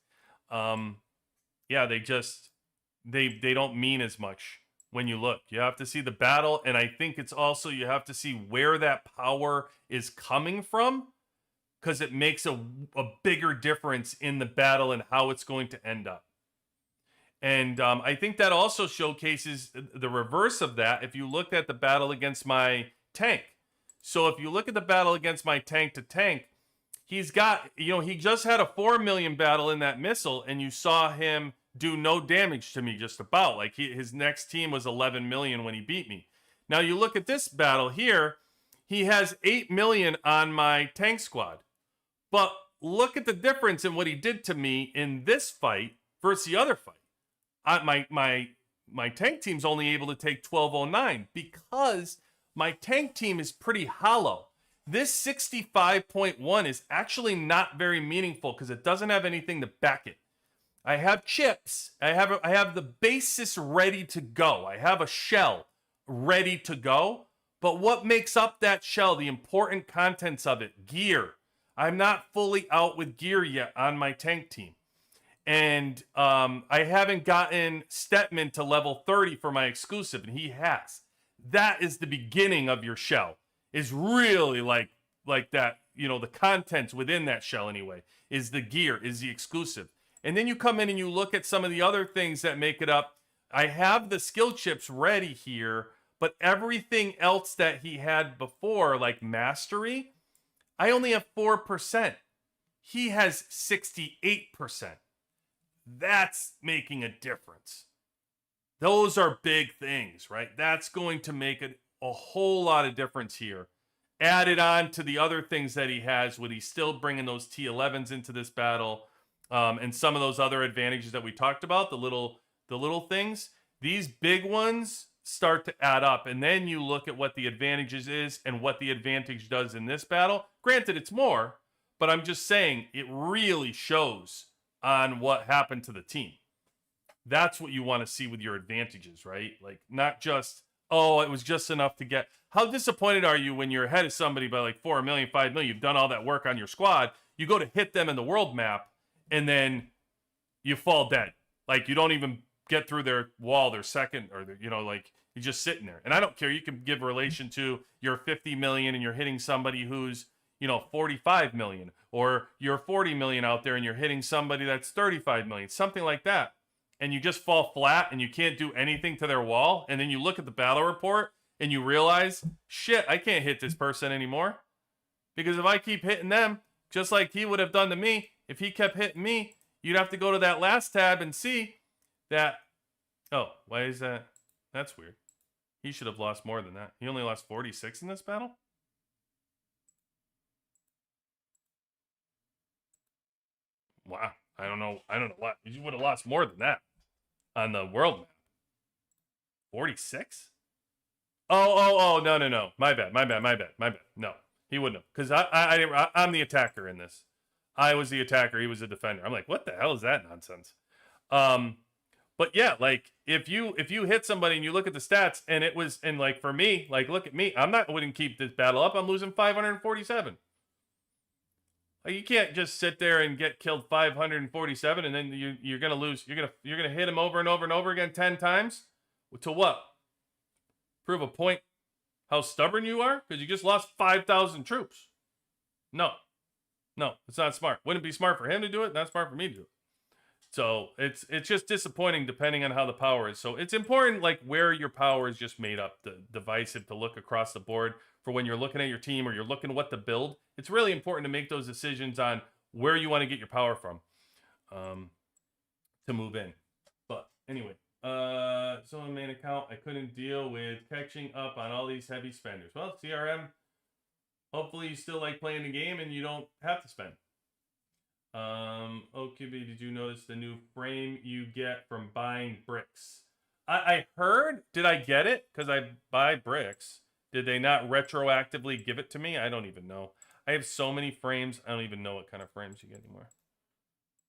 yeah, they don't mean as much when you look. You have to see the battle, and I think it's also you have to see where that power is coming from, because it makes a bigger difference in the battle and how it's going to end up. And I think that also showcases the reverse of that if you look at the battle against my tank. So if you look at the battle against my tank to tank, he's got, he just had a 4 million battle in that missile, and you saw him do no damage to me just about. Like his next team was 11 million when he beat me. Now you look at this battle here, he has 8 million on my tank squad. But look at the difference in what he did to me in this fight versus the other fight. My tank team's only able to take 1209 because my tank team is pretty hollow. This 65.1 is actually not very meaningful because it doesn't have anything to back it. I have chips. I have the basis ready to go. I have a shell ready to go. But what makes up that shell, the important contents of it? Gear. I'm not fully out with gear yet on my tank team. And I haven't gotten Stetman to level 30 for my exclusive, and he has. That is the beginning of your shell. Is really like that, the contents within that shell anyway, is the gear, is the exclusive. And then you come in and you look at some of the other things that make it up. I have the skill chips ready here, but everything else that he had before, like mastery, I only have 4%. He has 68%. That's making a difference. Those are big things, right? That's going to make a whole lot of difference here. Added on to the other things that he has, with he's still bringing those T11s into this battle, and some of those other advantages that we talked about, the little things. These big ones start to add up, and then you look at what the advantages is and what the advantage does in this battle. Granted, it's more, but I'm just saying it really shows on what happened to the team. That's what you want to see with your advantages, right? Like, not just, oh, it was just enough to get. How disappointed are you when you're ahead of somebody by like 4 million, 5 million? You've done all that work on your squad. You go to hit them in the world map, and then you fall dead. Like, you don't even get through their wall, their second, or like, you're just sitting there. And I don't care. You can give relation to you're 50 million and you're hitting somebody who's 45 million, or you're 40 million out there and you're hitting somebody that's 35 million, something like that. And you just fall flat and you can't do anything to their wall. And then you look at the battle report and you realize, shit, I can't hit this person anymore. Because if I keep hitting them, just like he would have done to me, if he kept hitting me, you'd have to go to that last tab and see that, oh, why is that? That's weird. He should have lost more than that. He only lost 46 in this battle? Wow. I don't know what. You would have lost more than that on the world map. 46? Oh, no. My bad. No, he wouldn't have. Because I'm the attacker in this. I was the attacker. He was the defender. I'm like, what the hell is that nonsense? But yeah, like, if you hit somebody and you look at the stats, and like, for me, like, look at me. Wouldn't keep this battle up. I'm losing 547. Like, you can't just sit there and get killed 547 and then you're gonna lose. You're gonna hit him over and over and over again 10 times. To what? Prove a point how stubborn you are? Because you just lost 5,000 troops. No, it's not smart. Wouldn't it be smart for him to do it? Not smart for me to do it. So it's just disappointing depending on how the power is. So it's important, like, where your power is just made up, the divisive, to look across the board for when you're looking at your team or you're looking what to build. It's really important to make those decisions on where you want to get your power from, to move in. But anyway, so on main account, I couldn't deal with catching up on all these heavy spenders. Well, CRM, hopefully you still like playing the game and you don't have to spend. OQB, did you notice the new frame you get from buying bricks? I heard. Did I get it? Because I buy bricks. Did they not retroactively give it to me? I don't even know. I have so many frames. I don't even know what kind of frames you get anymore.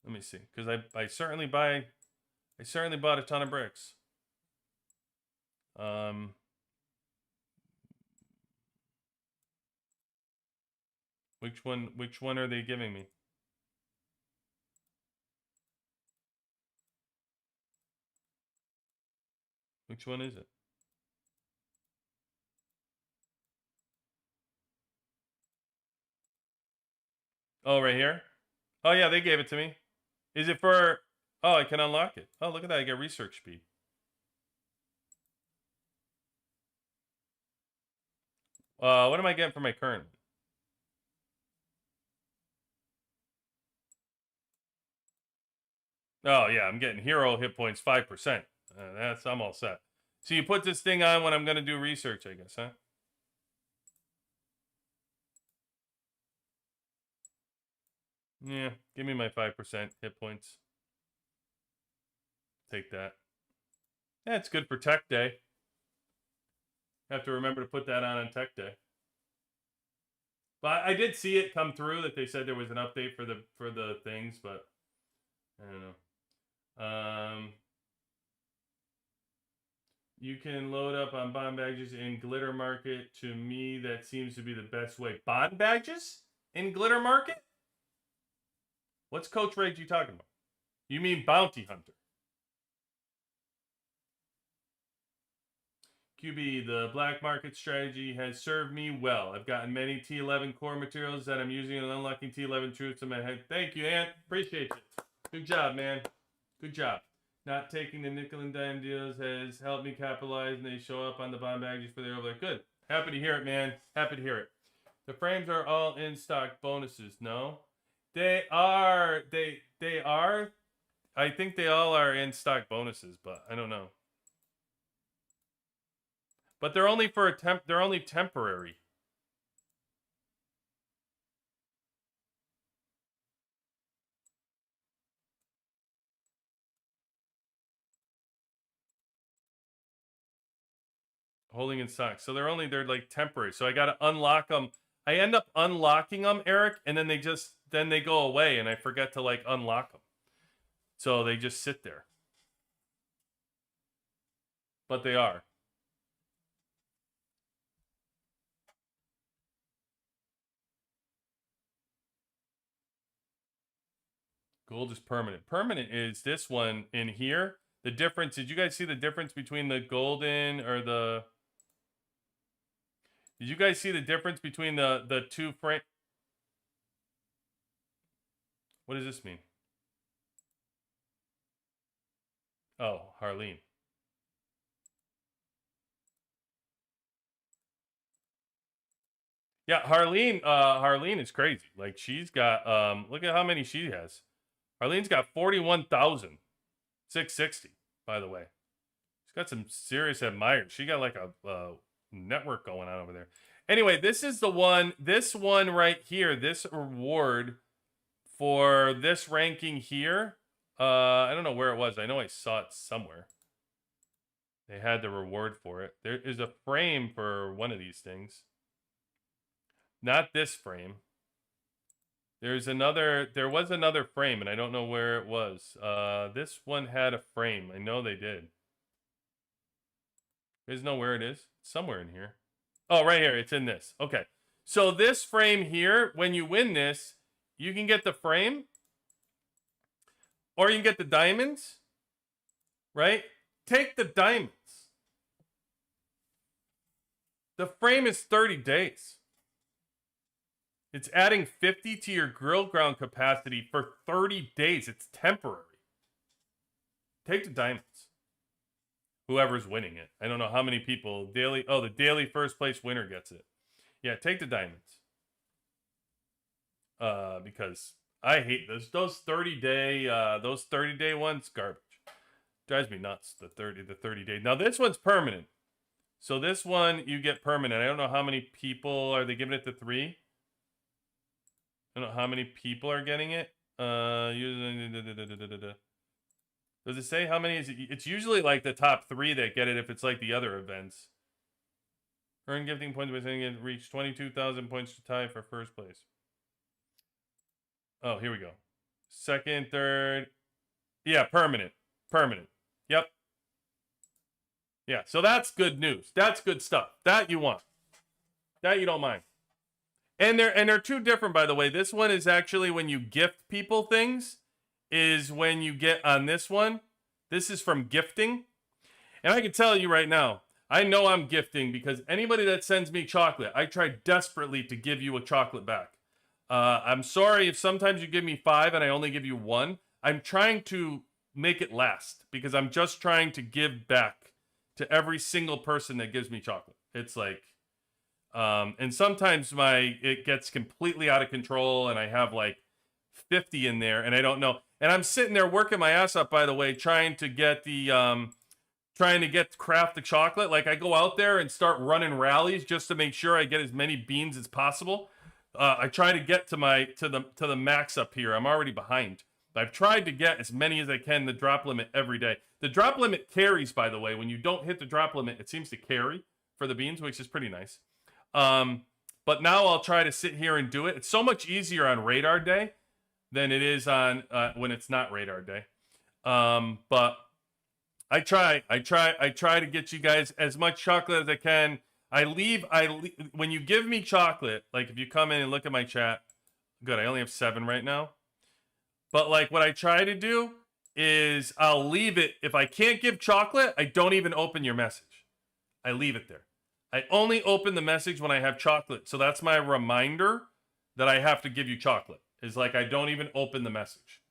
Let me see. Because I certainly bought a ton of bricks. Which one are they giving me? Which one is it? Oh, right here? Oh, yeah, they gave it to me. Is it for... Oh, I can unlock it. Oh, look at that. I get research speed. What am I getting for my current? Oh, yeah, I'm getting hero hit points 5%. I'm all set. So you put this thing on when I'm going to do research, I guess, huh? Yeah, give me my 5% hit points. Take that. Yeah, it's good for tech day. Have to remember to put that on tech day. But I did see it come through that they said there was an update for the things, but I don't know. You can load up on bond badges in Glitter Market. To me, that seems to be the best way. Bond badges in Glitter Market? What's Coach Rage you talking about? You mean Bounty Hunter? QB, the black market strategy has served me well. I've gotten many T11 core materials that I'm using in unlocking T11 troops in my head. Thank you, Ant. Appreciate you. Good job, man. Good job. Not taking the nickel and dime deals has helped me capitalize, and they show up on the bond packages for their overlay. Good. Happy to hear it, man. Happy to hear it. The frames are all in stock bonuses. No, they are. They are. I think they all are in stock bonuses, but I don't know. But they're only for they're only temporary. Holding in stock. So they're like temporary. So I got to unlock them. I end up unlocking them, Eric, and then they go away and I forget to like unlock them. So they just sit there. But they are. Gold is permanent. Permanent is this one in here. The difference, did you guys see the difference between the golden or the... Did you guys see the difference between the two frame? What does this mean? Oh, Harleen. Yeah, Harleen is crazy. Like, she's got look at how many she has. Harleen's got 41,660, by the way. She's got some serious admirers. She got like a network going on over there. Anyway, this is the one, this one right here, this reward for this ranking here. I don't know where it was. I know I saw it somewhere. They had the reward for it. There is a frame for one of these things. Not this frame. There was another frame, and I don't know where it was. This one had a frame. I know they did. You guys know where it is? It's somewhere in here. Oh, right here. It's in this. Okay. So this frame here, when you win this, you can get the frame, or you can get the diamonds, right? Take the diamonds. The frame is 30 days. It's adding 50 to your grill ground capacity for 30 days. It's temporary. Take the diamonds. Whoever's winning it. I don't know how many people. Daily. Oh, the daily first place winner gets it. Yeah, take the diamonds. Because I hate this. Those 30-day ones, garbage. Drives me nuts. The 30 day. Now this one's permanent. So this one you get permanent. I don't know how many people are they giving it to 3. I don't know how many people are getting it. Does it say how many? It's usually like the top 3 that get it if it's like the other events. Earn gifting points by saying it reached 22,000 points to tie for first place. Oh, here we go. Second, third. Yeah, permanent. Permanent. Yep. Yeah, so that's good news. That's good stuff. That you want. That you don't mind. And they're two different, by the way. This one is actually when you gift people things, is when you get on this one. This is from gifting. And I can tell you right now, I know I'm gifting because anybody that sends me chocolate, I try desperately to give you a chocolate back. I'm sorry if sometimes you give me 5 and I only give you 1. I'm trying to make it last because I'm just trying to give back to every single person that gives me chocolate. It's like, and sometimes it gets completely out of control and I have like 50 in there and I don't know. And I'm sitting there working my ass up, by the way, trying to get craft the chocolate. Like I go out there and start running rallies just to make sure I get as many beans as possible. I try to get to the max up here. I'm already behind. I've tried to get as many as I can, the drop limit every day. The drop limit carries, by the way. When you don't hit the drop limit, it seems to carry for the beans, which is pretty nice. But now I'll try to sit here and do it. It's so much easier on radar day than it is on when it's not radar day. But I try to get you guys as much chocolate as I can. I leave when you give me chocolate, like if you come in and look at my chat, good, I only have 7 right now. But like what I try to do is I'll leave it. If I can't give chocolate, I don't even open your message. I leave it there. I only open the message when I have chocolate. So that's my reminder that I have to give you chocolate. Is like I don't even open the message.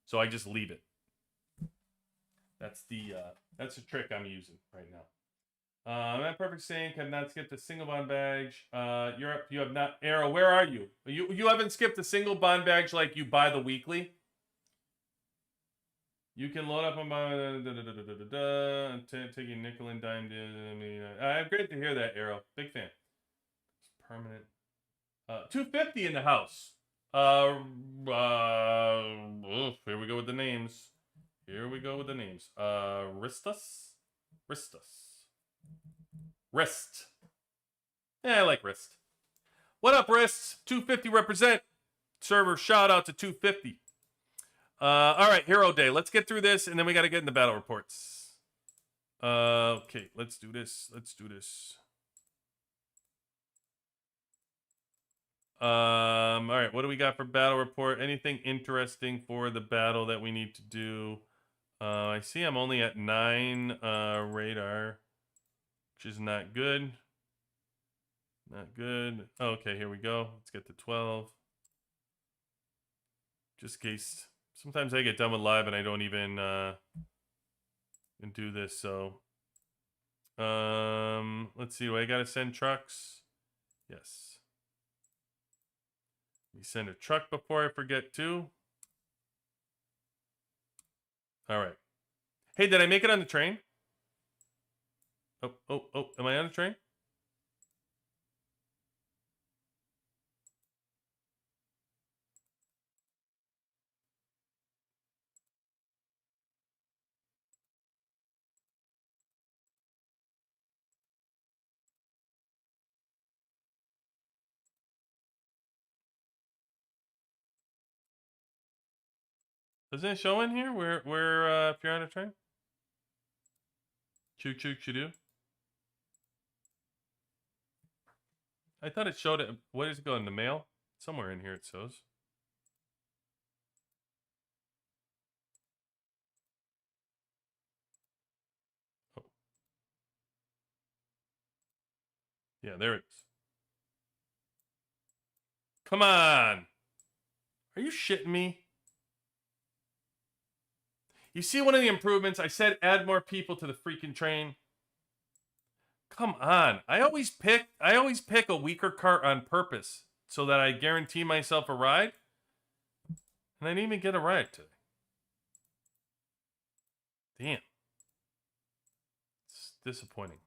So I just leave it. That's the trick I'm using right now. I'm at perfect sync. Have not skipped a single bond badge. Europe, you have not. Arrow, where are you? You haven't skipped a single bond badge like you buy the weekly. You can load up on taking nickel and dime. Great to hear that, Arrow. Big fan. It's permanent. 250 in the house. Here we go with the names. Wrist. Yeah, I like Wrist. What up, Wrist? 250 represent. Server shout out to 250. All right, Hero Day. Let's get through this, and then we got to get in the battle reports. Okay, let's do this. All right, what do we got for battle report? Anything interesting for the battle that we need to do? I see I'm only at 9 radar, which is not good. Not good. Okay, here we go. Let's get to 12. Just in case. Sometimes I get done with live and I don't even do this. So, let's see. Do I gotta send trucks? Yes. Let me send a truck before I forget too. All right. Hey, did I make it on the train? Oh, am I on the train? Doesn't it show in here where if you're on a train? Choo-choo-choo-doo. I thought it showed it. Where does it go in the mail? Somewhere in here it shows. Oh. Yeah, there it is. Come on. Are you shitting me? You see one of the improvements? I said add more people to the freaking train. Come on. I always pick a weaker cart on purpose so that I guarantee myself a ride. And I didn't even get a ride today. Damn. It's disappointing.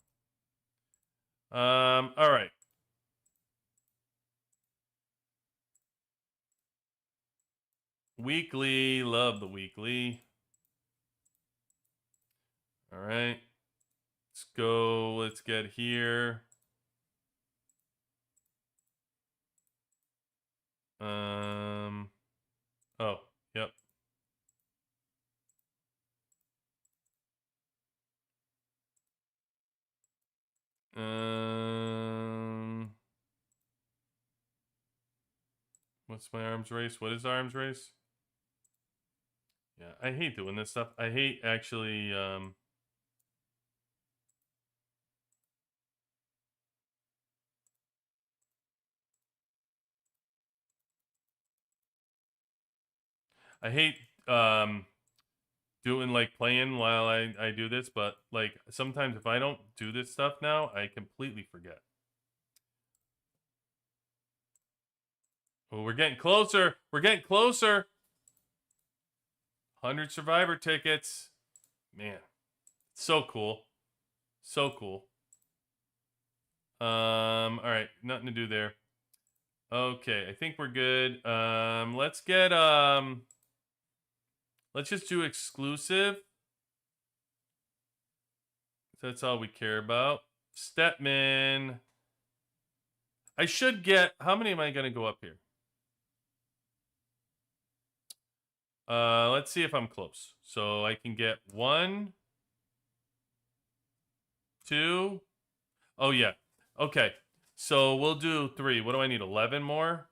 All right. Weekly, love the weekly. All right. Let's go. Let's get here. Oh, yep. What's my arms race? What is arms race? Yeah, I hate doing this stuff. I hate actually I hate doing like playing while I do this, but like sometimes if I don't do this stuff now, I completely forget. Oh, we're getting closer. We're getting closer. 100 survivor tickets. Man. So cool. So cool. All right, nothing to do there. Okay, I think we're good. Let's get let's just do exclusive. That's all we care about. Stepman. I should get, how many am I going to go up here? Let's see if I'm close. So I can get 1, 2. Oh yeah. Okay. So we'll do 3. What do I need? 11 more?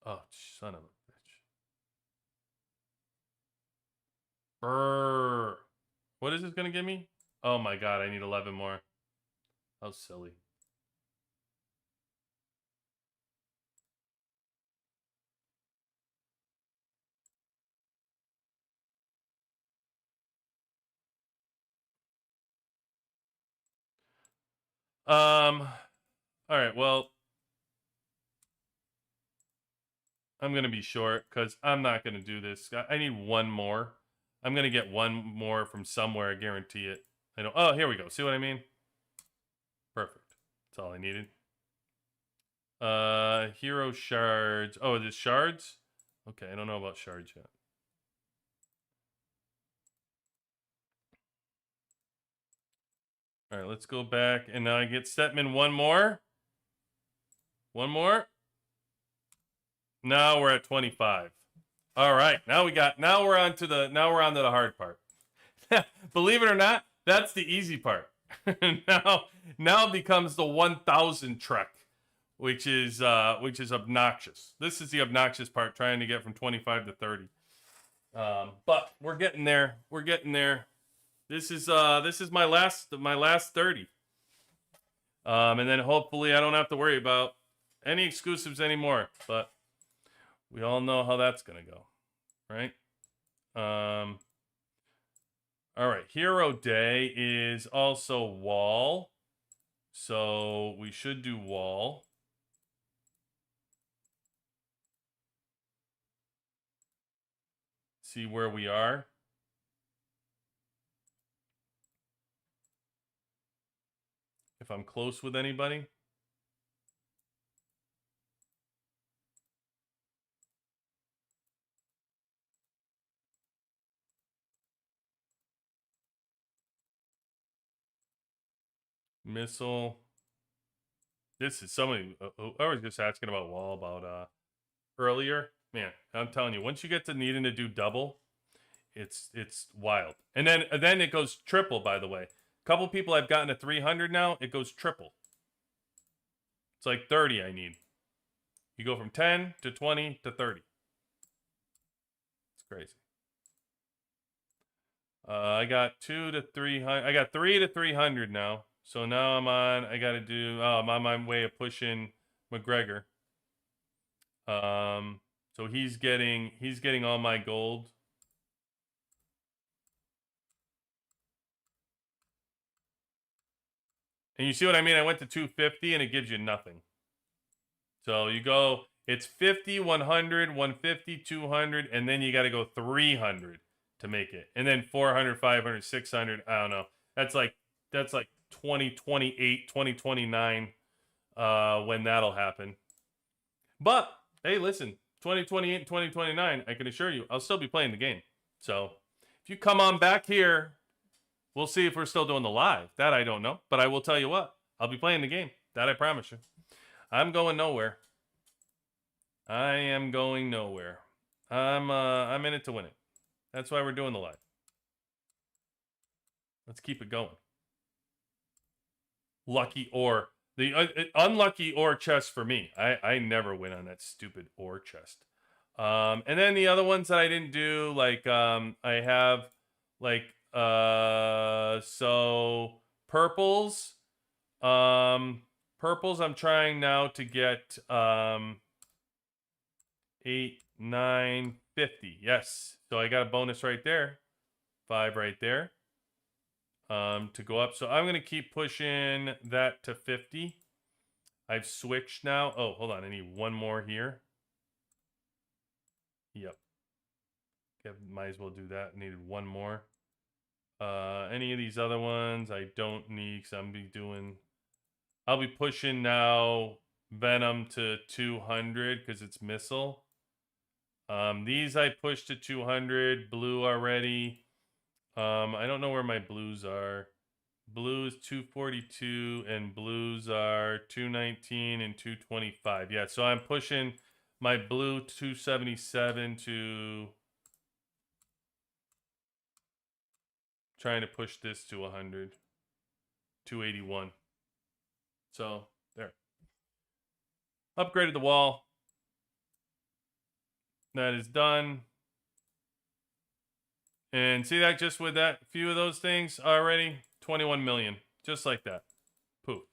Oh, son of a bitch. Brrr. What is this going to give me? Oh my god, I need 11 more. How silly. All right, well, I'm going to be short because I'm not going to do this. I need 1 more. I'm going to get 1 more from somewhere, I guarantee it. I know. Oh, here we go. See what I mean? Perfect. That's all I needed. Hero shards. Oh, is it shards? Okay, I don't know about shards yet. All right, let's go back, and now I get Stepman 1 more. 1 more. Now we're at 25. All right, now we're on to the hard part. Believe it or not, that's the easy part. now becomes the 1,000 trek, which is obnoxious. This is the obnoxious part, trying to get from 25 to 30. But we're getting there. We're getting there. This is my last 30. And then hopefully I don't have to worry about any exclusives anymore. But we all know how that's gonna go, right? All right, Hero Day is also wall. So we should do wall. See where we are. If I'm close with anybody. Missile. This is somebody I was just asking about wall about earlier. Man, I'm telling you, once you get to needing to do double, it's wild. And then it goes triple, by the way. A couple people I've gotten to 300 now, it goes triple. It's like 30 I need. You go from 10 to 20 to 30. It's crazy. I got 2 to 300. I got 3 to 300 now. So now I'm on. I got to do. I'm on my way of pushing McGregor. So he's getting all my gold. And you see what I mean? I went to 250 and it gives you nothing. So you go, it's 50, 100, 150, 200, and then you got to go 300 to make it. And then 400, 500, 600, I don't know. That's like 2028, 2029 when that'll happen. But hey, listen, 2028 and 2029, I can assure you, I'll still be playing the game. So if you come on back here, we'll see if we're still doing the live. That I don't know. But I will tell you what, I'll be playing the game. That I promise you. I'm going nowhere. I am going nowhere. I'm in it to win it. That's why we're doing the live. Let's keep it going. Lucky or the unlucky or chest for me. I never win on that stupid or chest. And then the other ones that I didn't do, like I have like so purples. Purples I'm trying now to get 8, 9, 50. Yes. So I got a bonus right there. 5 right there. To go up. So I'm going to keep pushing that to 50. I've switched now. Oh, hold on. I need one more here. Yep. Okay, might as well do that. I needed one more. Any of these other ones I don't need because I'll be pushing now Venom to 200 because it's missile. These I pushed to 200. Blue already. I don't know where my blues are. Blue is 242 and blues are 219 and 225. Yeah, so I'm pushing my blue 277 to trying to push this to 100. 281. So, there. Upgraded the wall. That is done. And see that just with that few of those things already? 21 million. Just like that. Poof.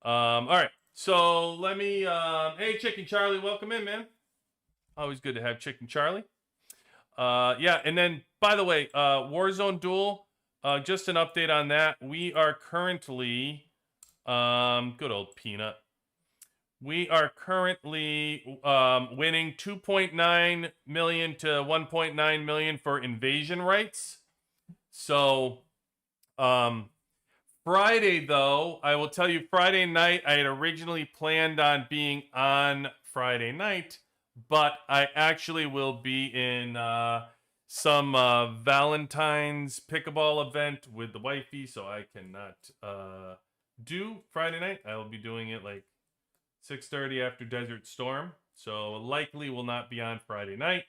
All right. So let me hey Chicken Charlie, welcome in, man. Always good to have Chicken Charlie. Yeah, and then by the way, Warzone Duel, just an update on that. We are currently good old Peanut. We are currently winning 2.9 million to 1.9 million for invasion rights. So, Friday, though, I will tell you, Friday night, I had originally planned on being on Friday night, but I actually will be in some Valentine's pickleball event with the wifey, so I cannot do Friday night. I will be doing it like 6:30 after Desert Storm, so likely will not be on Friday night.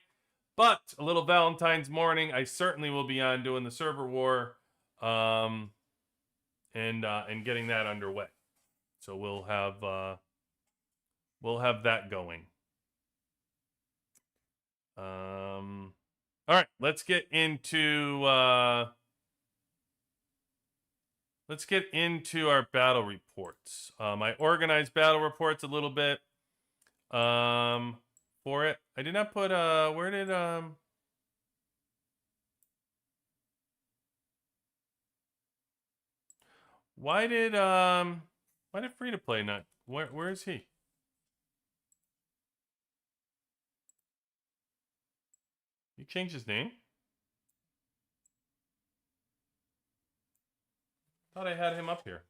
But a little Valentine's morning, I certainly will be on doing the server war, and getting that underway. So we'll have that going. All right, let's get into our battle reports. I organized battle reports a little bit for it. I did not put where did why did free to play not where is he? He changed his name? Thought I had him up here.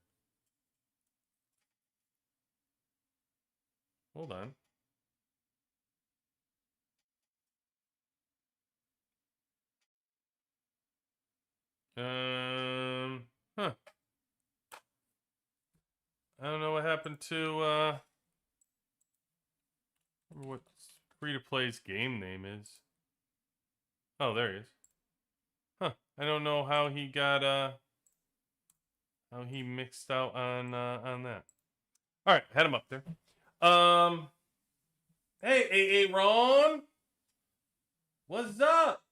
Hold on. Huh. I don't know what happened to what free to play's game name is. Oh, there he is. Huh. I don't know how he got how he mixed out on that. All right, had him up there. Hey, Ron. What's up?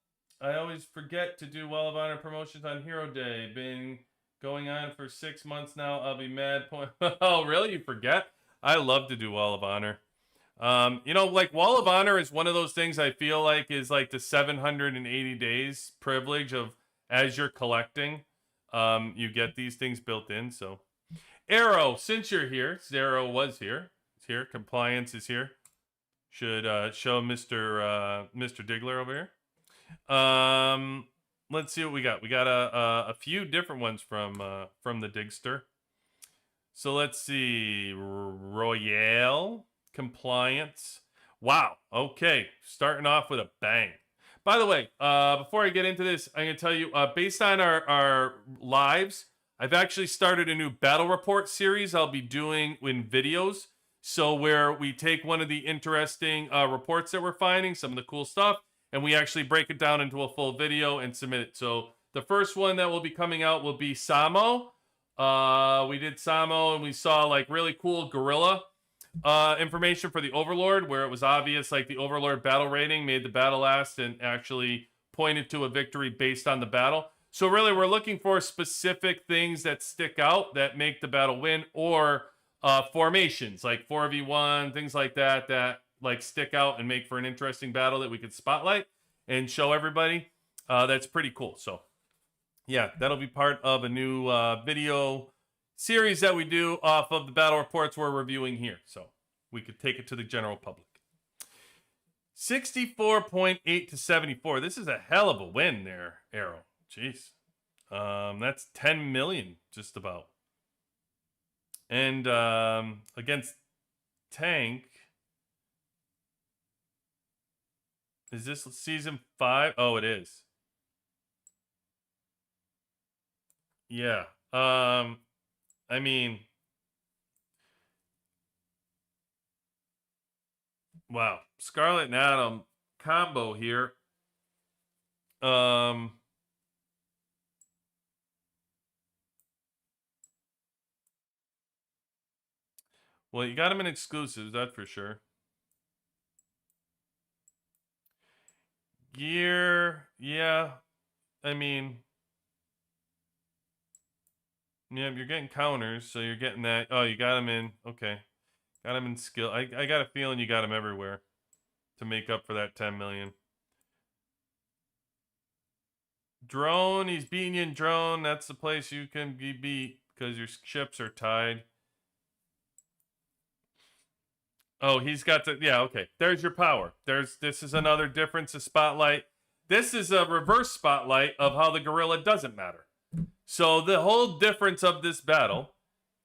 I always forget to do Wall of Honor promotions on Hero Day. Been going on for 6 months now. I'll be mad. Oh, really? You forget? I love to do Wall of Honor. You know, like Wall of Honor is one of those things I feel like is like the 780 days privilege of as you're collecting, you get these things built in. So Arrow, since you're here, Zero was here. It's here. Compliance is here. Should show Mr. Diggler over here. Let's see what we got. We got a few different ones from the Digster. So let's see. Royale compliance. Wow. Okay. Starting off with a bang. By the way, before I get into this, I'm going to tell you, based on our lives, I've actually started a new battle report series I'll be doing in videos. So where we take one of the interesting reports that we're finding, some of the cool stuff, and we actually break it down into a full video and submit it. So the first one that will be coming out will be Samo. We did Samo and we saw like really cool guerrilla information for the Overlord, where it was obvious like the Overlord battle rating made the battle last and actually pointed to a victory based on the battle. So really we're looking for specific things that stick out that make the battle win, or formations like 4v1, things like that that like stick out and make for an interesting battle that we could spotlight and show everybody. That's pretty cool. So yeah, that'll be part of a new video series that we do off of the battle reports we're reviewing here, so we could take it to the general public. 64.8 to 74. This is a hell of a win there, Arrow. Jeez. That's 10 million just about. And against Tank, is this season 5? Oh, it is. Yeah. I mean, wow. Scarlet and Adam combo here. Well, you got him in exclusives, that's for sure. Gear, yeah. I mean, yeah, you're getting counters, so you're getting that. Oh, you got him in. Okay. Got him in skill. I got a feeling you got him everywhere to make up for that 10 million. Drone, he's beating you in drone. That's the place you can be beat because your ships are tied. Oh, he's got the, yeah, okay. There's your power. This is another difference of spotlight. This is a reverse spotlight of how the gorilla doesn't matter. So the whole difference of this battle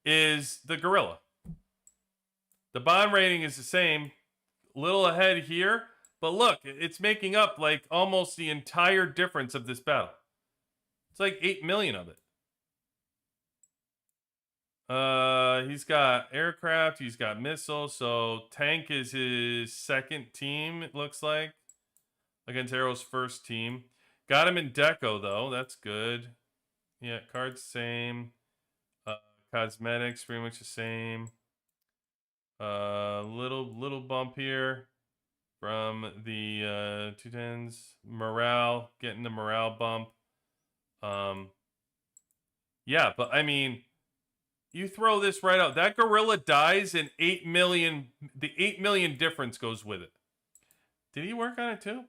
is the gorilla. The bond rating is the same, a little ahead here, but look, it's making up like almost the entire difference of this battle. It's like 8 million of it. He's got aircraft, he's got missiles, so Tank is his second team, it looks like, against Arrow's first team. Got him in Deco, though. That's good. Yeah, cards same. Cosmetics pretty much the same. Little bump here from the 210s. Morale, getting the morale bump. Yeah, but I mean, you throw this right out. That gorilla dies and 8 million, the 8 million difference goes with it. Did he work on it too?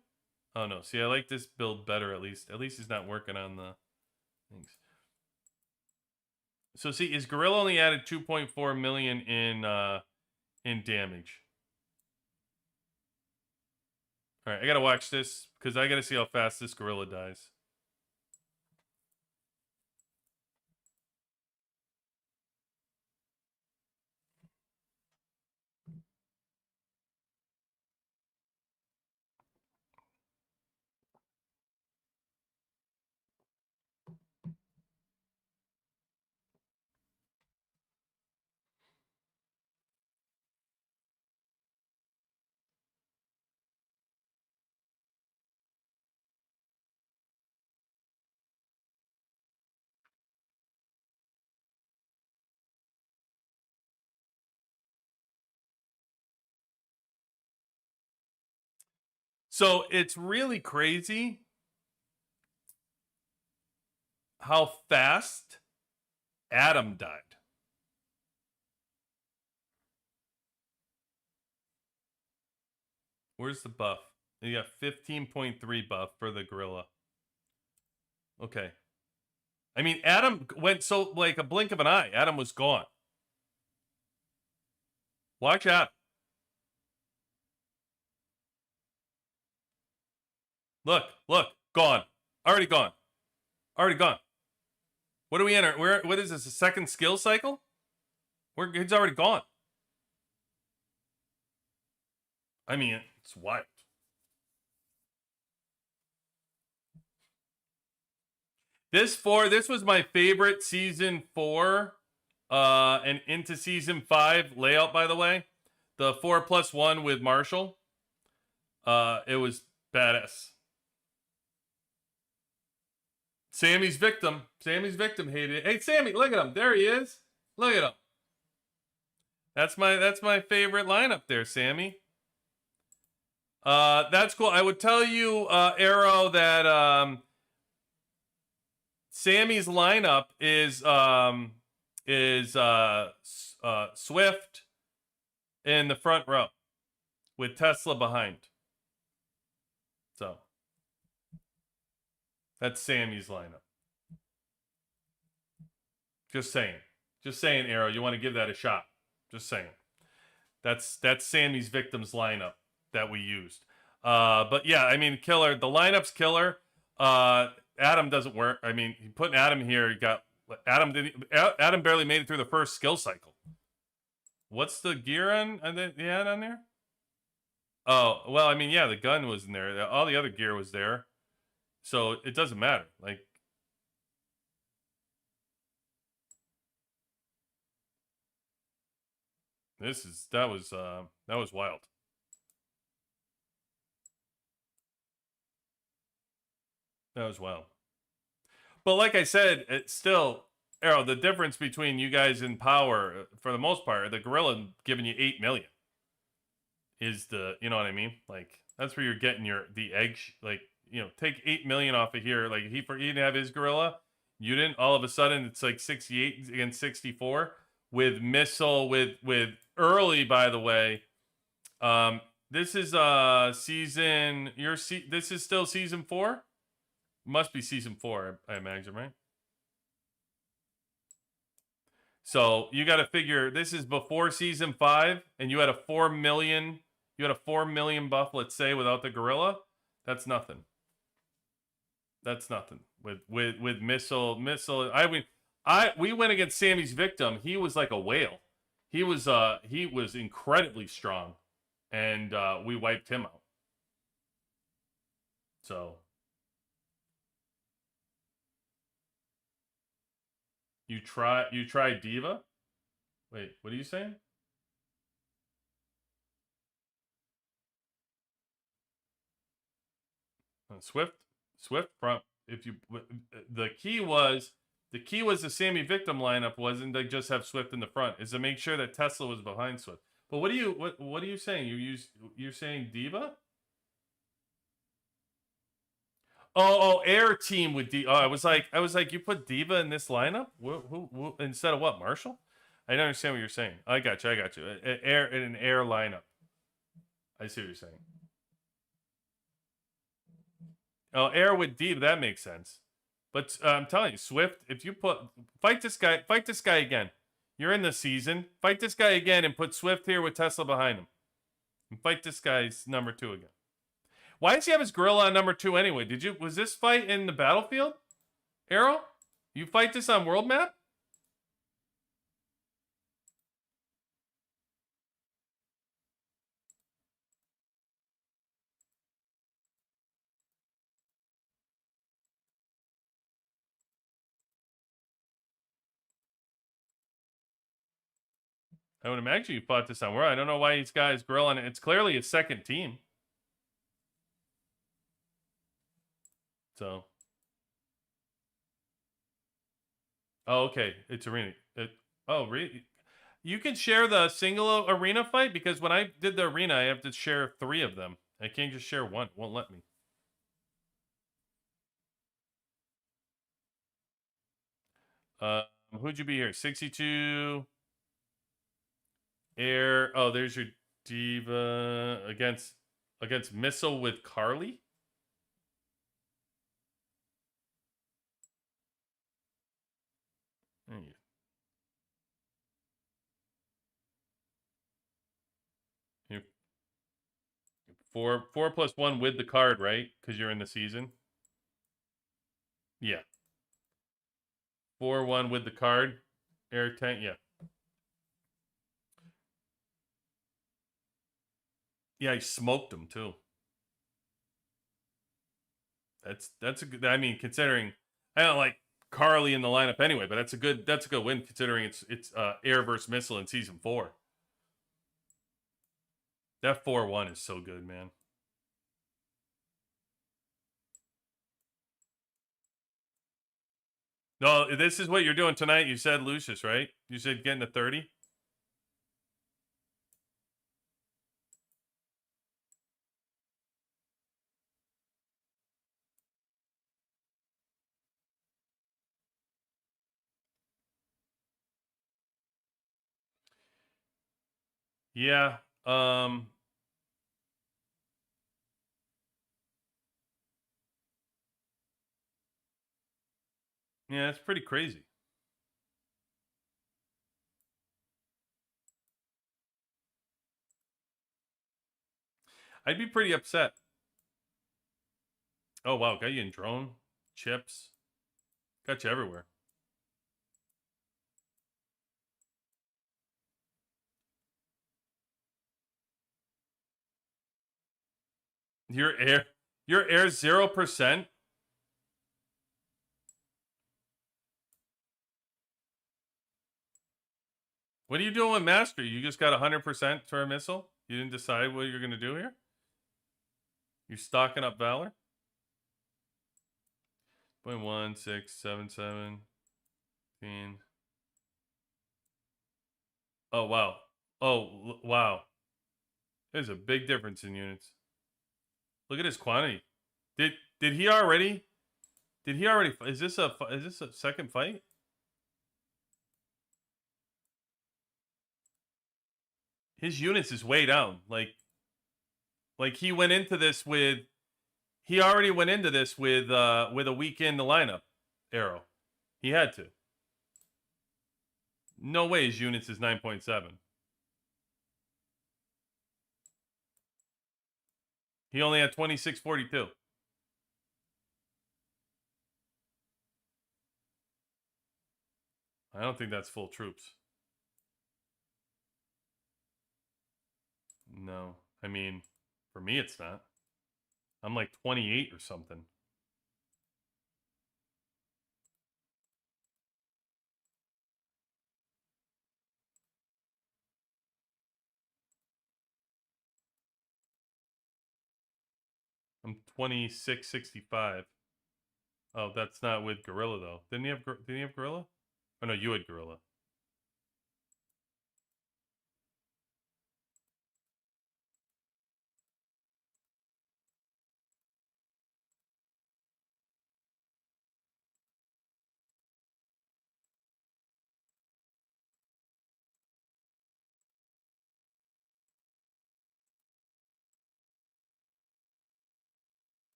Oh no, see, I like this build better at least. At least he's not working on the things. So see, is gorilla only added 2.4 million in damage. All right, I gotta watch this because I gotta see how fast this gorilla dies. So it's really crazy how fast Adam died. Where's the buff? You got 15.3 buff for the gorilla. Okay. I mean, Adam went so like a blink of an eye. Adam was gone. Watch out. Look, gone. Already gone. Already gone. What do we enter? What is this? A second skill cycle? He's already gone. I mean, it's wild. This was my favorite season 4 and into season 5 layout, by the way. The 4+1 with Marshall. It was badass. Sammy's victim hated it. Hey, Sammy, look at him. There he is. Look at him. That's my favorite lineup there, Sammy. That's cool. I would tell you, Arrow, that Sammy's lineup is Swift in the front row with Tesla behind. So that's Sammy's lineup. Just saying, Arrow. You want to give that a shot? Just saying. That's Sammy's victims lineup that we used. But yeah, I mean, killer. The lineup's killer. Adam doesn't work. I mean, putting Adam here, you got Adam barely made it through the first skill cycle. What's the gear on that he had on there? Oh, well, I mean, yeah, the gun was in there. All the other gear was there. So it doesn't matter. Like, that was wild. That was wild. But like I said, it's still, Arrow, the difference between you guys in power, for the most part, the gorilla giving you 8 million is the, you know what I mean? Like, that's where you're getting the egg, like, you know, take 8 million off of here. Like, he didn't have his gorilla. You didn't. All of a sudden, it's like 68 against 64 with missile, with early, by the way. This is season, this is still season 4? Must be season 4, I imagine, right? So you got to figure this is before season 5, and you had a 4 million. You had a 4 million buff, let's say, without the gorilla. That's nothing. That's nothing. With missile. We went against Sammy's victim. He was like a whale. He was incredibly strong, and we wiped him out. So. You try Diva? Wait, what are you saying? Swift front. If you the key was the Sammy victim lineup wasn't to just have Swift in the front, is to make sure that Tesla was behind Swift. But what are you saying? You're saying Diva? Oh, Air Team with D. Oh, I was like, you put Diva in this lineup? Who instead of what? Marshall? I don't understand what you're saying. I got you. An air lineup. I see what you're saying. Oh, Air with Diva, that makes sense. But I'm telling you, Swift, if you fight this guy again. You're in the season. Fight this guy again and put Swift here with Tesla behind him. And fight this guy's number 2 again. Why does he have his gorilla on number 2 anyway? Was this fight in the battlefield? Arrow? You fight this on world map? I would imagine you fought this on world. I don't know why he's got his gorilla on it. It's clearly his second team. So. Oh, okay. It's arena. Really? You can share the single arena fight, because when I did the arena, I have to share 3 of them. I can't just share 1. It won't let me. Who'd you be here? 62. Air. Oh, there's your Diva against against Missile with Carly. You 4+1 with the card, right? Because you're in the season. Yeah. 4-1 with the card. Air tank, yeah. Yeah, he smoked him too. That's a good. I mean, considering I don't like Carly in the lineup anyway, but that's a good win considering it's air versus missile in season 4. That 4-1 is so good, man. No, this is what you're doing tonight. You said Lucius, right? You said getting to 30. Yeah. Yeah, it's pretty crazy. I'd be pretty upset. Oh wow, got you in drone, chips, got you everywhere. Your air 0%. What are you doing with mastery? You just got 100% for a missile? You didn't decide what you're gonna do here? You stocking up Valor? 0.1677. Oh wow. Oh wow. There's a big difference in units. Look at his quantity. Did he already? Did he already? Is this a second fight? His units is way down. Like he went into this with. He already went into this with a week in the lineup. Arrow. He had to. No way his units is 9.7. He only had 2642. I don't think that's full troops. No. I mean, for me it's not. I'm like 28 or something. I'm 2665. Oh, that's not with Gorilla though. Did he have Gorilla? Oh no, you had Gorilla.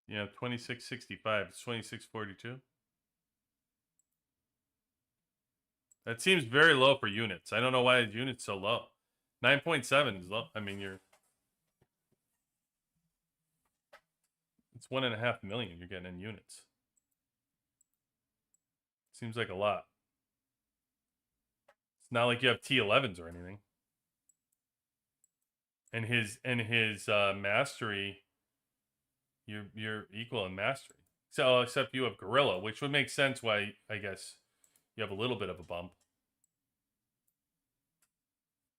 Yeah, 2665. It's 2642. That seems very low for units. I don't know why his unit's so low. 9.7 is low. I mean, it's 1.5 million you're getting in units. Seems like a lot. It's not like you have T11s or anything. And his mastery, you're equal in mastery. So except you have Gorilla, which would make sense why I guess you have a little bit of a bump.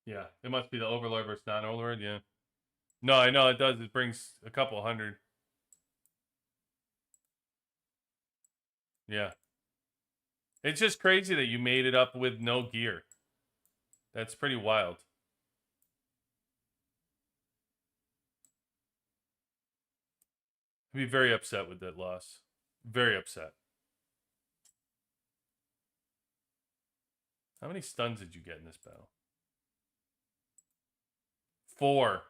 Yeah, it must be the Overlord versus non-Overlord. Yeah. No, I know it does. It brings a couple hundred. Yeah. It's just crazy that you made it up with no gear. That's pretty wild. I'd be very upset with that loss. Very upset. How many stuns did you get in this battle? 4.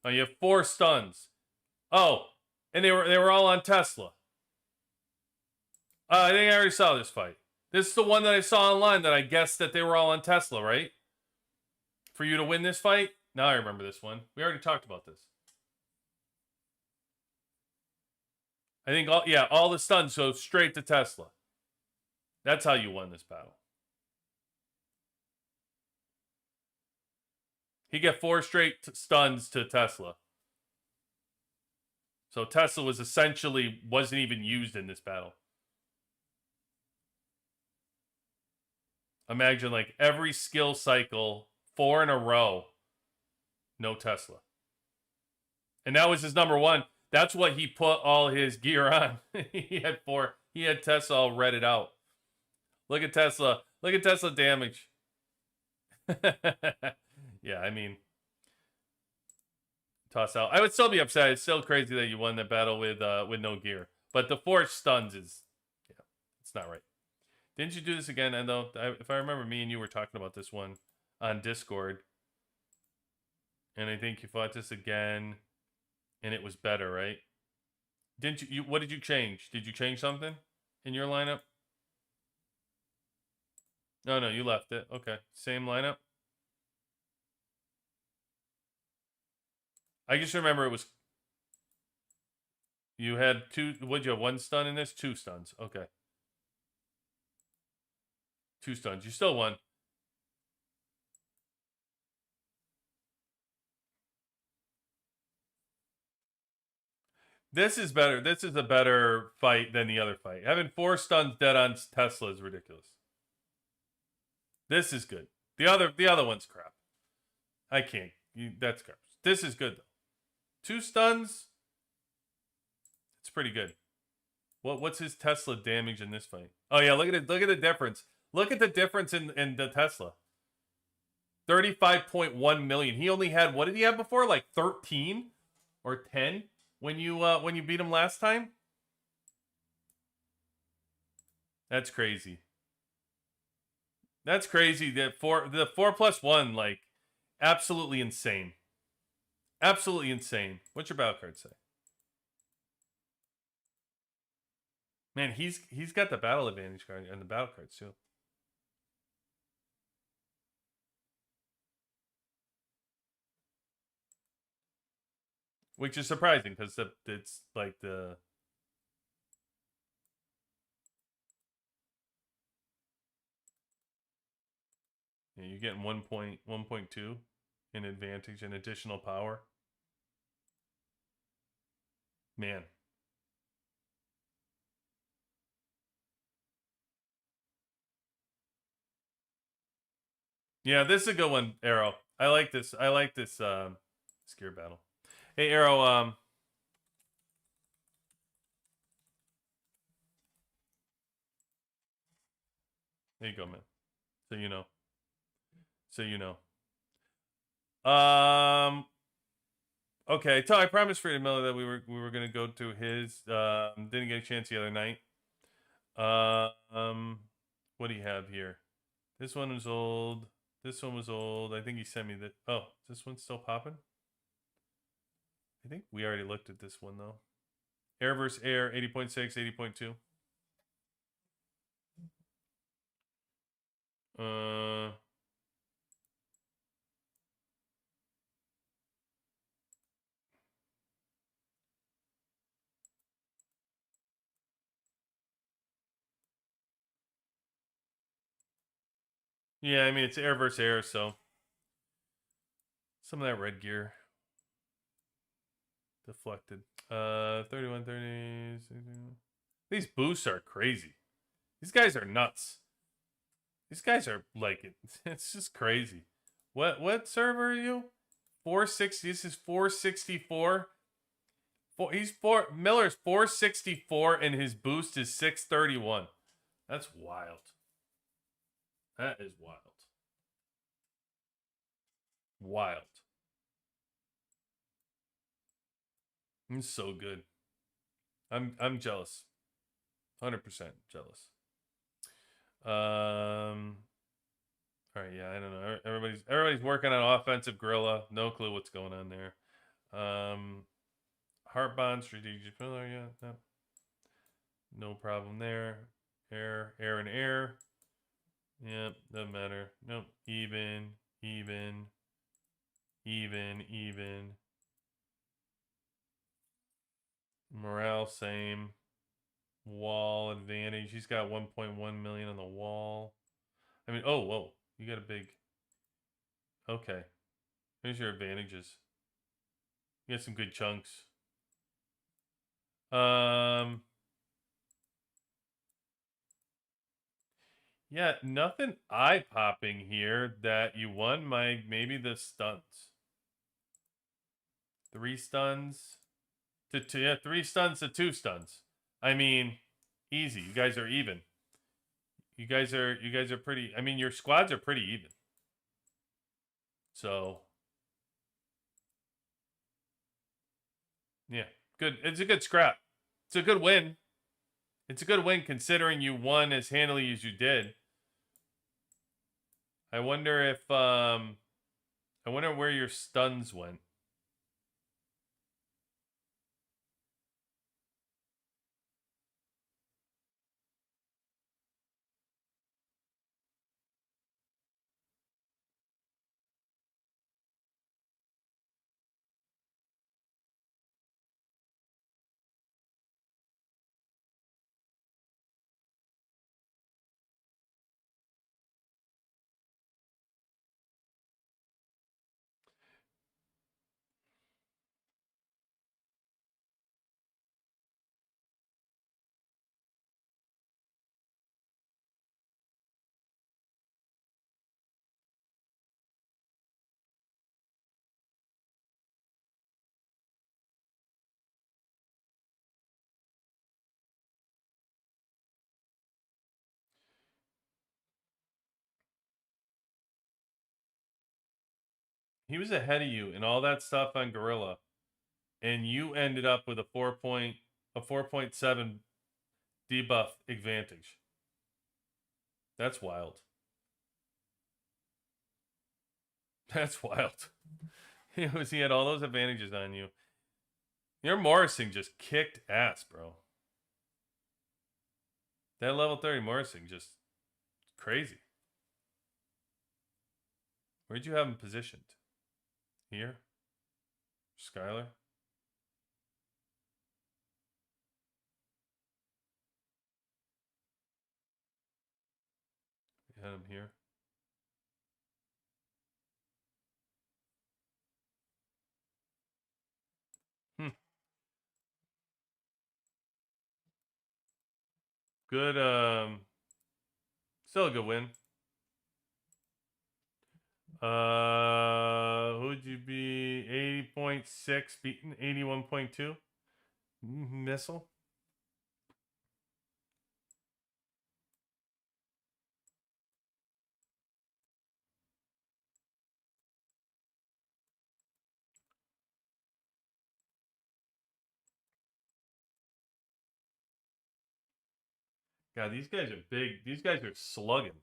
Oh, you have 4 stuns. Oh, and they were all on Tesla. I think I already saw this fight. This is the one that I saw online that I guessed that they were all on Tesla, right? For you to win this fight? Now I remember this one. We already talked about this. I think all the stuns go straight to Tesla. That's how you won this battle. He got 4 straight stuns to Tesla. So Tesla was essentially wasn't even used in this battle. Imagine like every skill cycle, 4 in a row, no Tesla. And that was his number 1. That's what he put all his gear on. He had 4. He had Tesla all redded out. Look at Tesla. Look at Tesla damage. Yeah, I mean, toss out. I would still be upset. It's still crazy that you won that battle with no gear. But the 4 stuns is, yeah, it's not right. Didn't you do this again? And though, if I remember, me and you were talking about this one on Discord, and I think you fought this again, and it was better, right? Didn't you? What did you change? Did you change something in your lineup? No, you left it. Okay, same lineup. I just remember it was. You had 2. Would you have 1 stun in this? 2 stuns. Okay. 2 stuns. You still won. This is better. This is a better fight than the other fight. Having 4 stuns dead on Tesla is ridiculous. This is good. The other one's crap. I can't. That's crap. This is good though. 2 stuns. It's pretty good. What's his Tesla damage in this fight? Oh yeah, look at it. Look at the difference. Look at the difference in the Tesla. 35.1 million. He only had, what did he have before? Like 13 or 10 when you beat him last time? That's crazy. That's crazy. The 4+1, like, absolutely insane. Absolutely insane. What's your battle card say? Man, he's got the battle advantage card and the battle cards too. Which is surprising because it's like the. Yeah, you're getting 1.2 in advantage and additional power. Man. Yeah, this is a good one, Arrow. I like this. I like this Skier battle. Hey, Arrow. There you go, man. So you know. So you know. Okay, so I promised Freedom Miller that we were gonna go to his. Didn't get a chance the other night. What do you have here? This one was old. This one was old. I think he sent me the. Oh, is this one still popping? I think we already looked at this one though. Air vs. Air, 80.6, 80.2. Yeah, I mean it's air versus air, so some of that red gear deflected. 31, 30. These boosts are crazy. These guys are nuts. These guys are like it's just crazy. What server are you? 460. This is 464. Miller's 464 and his boost is 631. That's wild. That is wild. Wild. It's so good. I'm jealous. 100% jealous. All right, yeah, I don't know. Everybody's working on offensive gorilla. No clue what's going on there. Heart bond, strategic pillar, yeah, no problem there. Air, and air. Yep, doesn't matter. Nope. Even. Morale, same. Wall advantage. He's got 1.1 million on the wall. I mean, oh, whoa. You got a big. Okay. Here's your advantages. You got some good chunks. Yeah, nothing eye-popping here that you won. Maybe the stuns. 3 stuns to 2. Yeah, 3 stuns to 2 stuns. I mean, easy. You guys are even. You guys are pretty. I mean, your squads are pretty even. So, yeah, good. It's a good scrap. It's a good win. It's a good win considering you won as handily as you did. I wonder if I wonder where your stuns went. He was ahead of you and all that stuff on Gorilla, and you ended up with a 4.7 debuff advantage. That's wild. That's wild. He had all those advantages on you. Your Morrising just kicked ass, bro. That level 30 Morrising just crazy. Where'd you have him positioned? Here? Skylar? You had him here? Good, still a good win. Who'd you be? 80.6 beaten 81.2? Missile? God, these guys are big. These guys are slugging.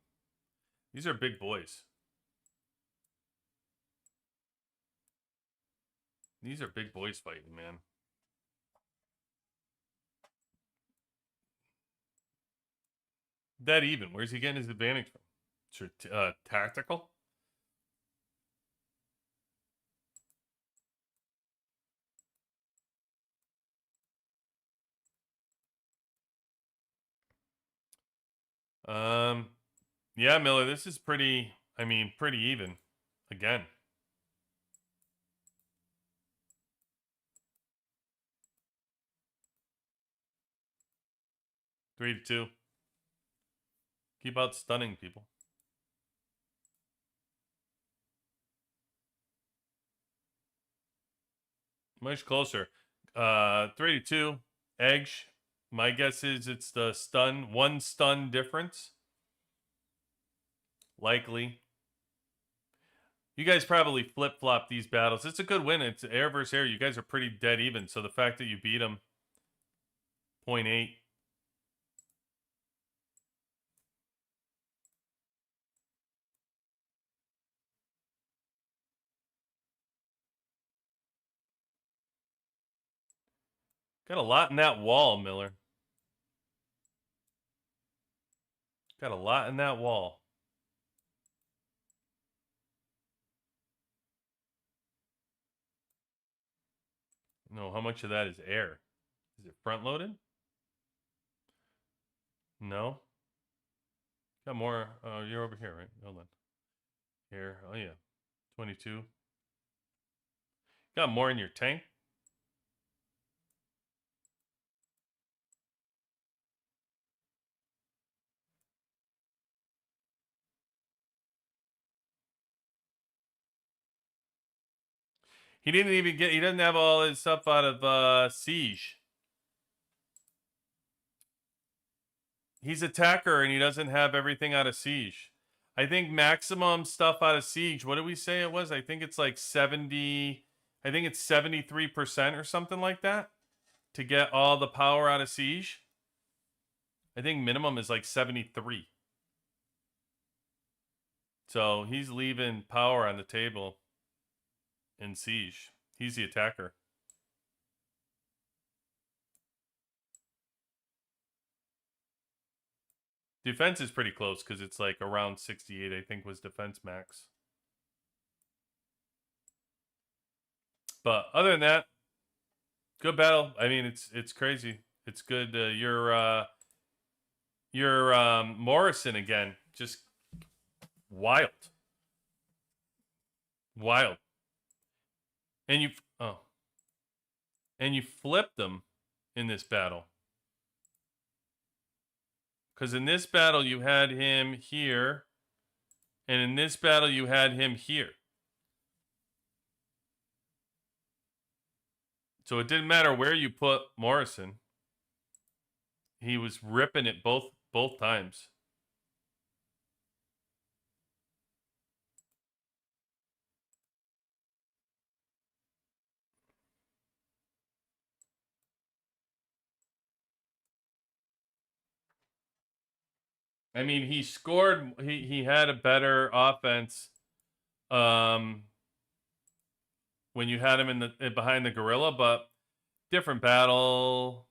These are big boys. These are big boys fighting, man. That even. Where's he getting his advantage from? Tactical? Yeah, Miller, this is pretty, I mean, pretty even. Again. Three to two. Keep out stunning people. Much closer. 3 to 2. Edge. My guess is it's the stun. 1 stun difference. Likely. You guys probably flip-flop these battles. It's a good win. It's air versus air. You guys are pretty dead even. So the fact that you beat them 0.8. Got a lot in that wall, Miller. Got a lot in that wall. No, how much of that is air? Is it front loaded? No. Got more. Oh, you're over here, right? Hold on. Here. Oh, yeah. 22. Got more in your tank? He didn't even get. He doesn't have all his stuff out of Siege. He's attacker and he doesn't have everything out of Siege. I think maximum stuff out of Siege. What did we say it was? I think it's like 70. I think it's 73% or something like that to get all the power out of Siege. I think minimum is like 73. So he's leaving power on the table in Siege. He's the attacker. Defense is pretty close because it's like around 68, I think, was defense max. But other than that, good battle. I mean, it's crazy. It's good. You're Morrison again. Just wild. Wild. And you flipped them in this battle. Because in this battle you had him here, and in this battle you had him here. So it didn't matter where you put Morrison. He was ripping it both times. I mean, he scored. He had a better offense. When you had him in the behind the gorilla, but different battle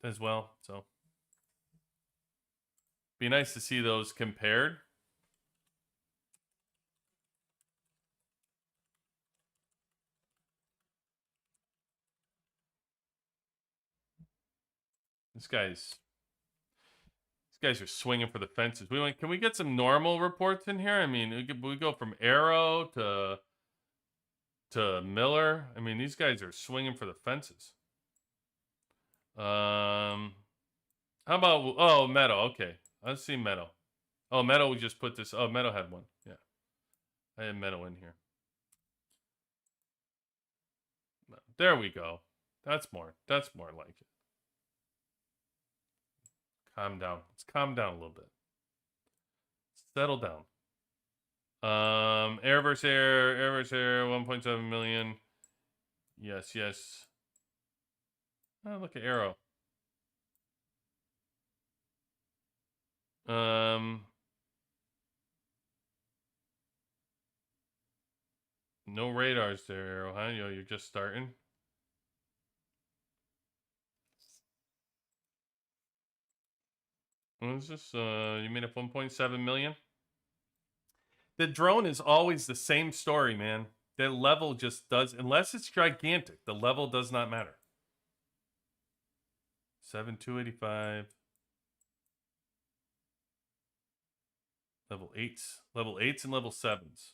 as well. So be nice to see those compared. These guys are swinging for the fences. Can we get some normal reports in here? I mean, we go from Arrow to Miller. I mean, these guys are swinging for the fences. How about Meadow? Okay, let's see Meadow. Oh, Meadow, we just put this. Oh, Meadow had one. Yeah, I had Meadow in here. There we go. That's more like it. Calm down. Let's calm down a little bit. Settle down. Air versus air, 1.7 million. Yes. Oh, look at Arrow. No radars there, Arrow, huh? You're just starting. What is this? You made up 1.7 million? The drone is always the same story, man. The level just does, unless it's gigantic, the level does not matter. 7,285. Level 8s and level 7s.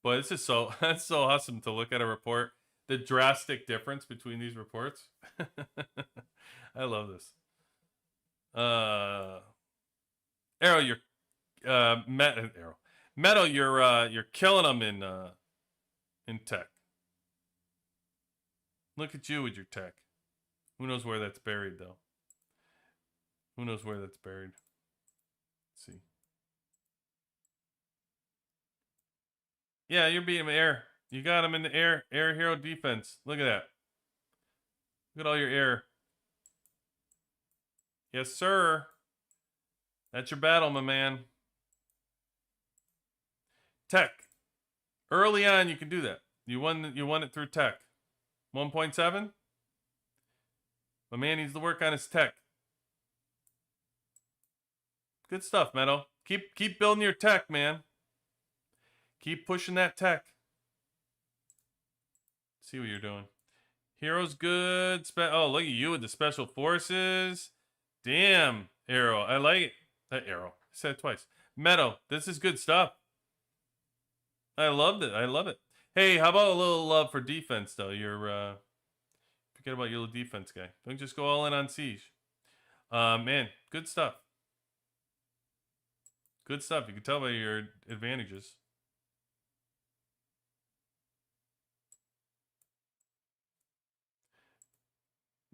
Boy, this is that's so awesome to look at a report. The drastic difference between these reports. I love this. Arrow, you're Arrow. Meadow, you're killing them in tech. Look at you with your tech. Who knows where that's buried though? Who knows where that's buried? Let's see. Yeah, you're beating him air. You got him in the air hero defense. Look at that. Look at all your air. Yes, sir. That's your battle, my man. Tech. Early on, you can do that. You won it through tech. 1.7? My man needs to work on his tech. Good stuff, Meadow. Keep building your tech, man. Keep pushing that tech. See what you're doing. Hero's good. Oh, look at you with the special forces. Damn, Arrow. I like it. Arrow. I said it twice. Meadow, this is good stuff. I loved it. I love it. Hey, how about a little love for defense, though? You're, forget about your little defense guy. Don't just go all in on Siege. Man, good stuff. Good stuff. You can tell by your advantages.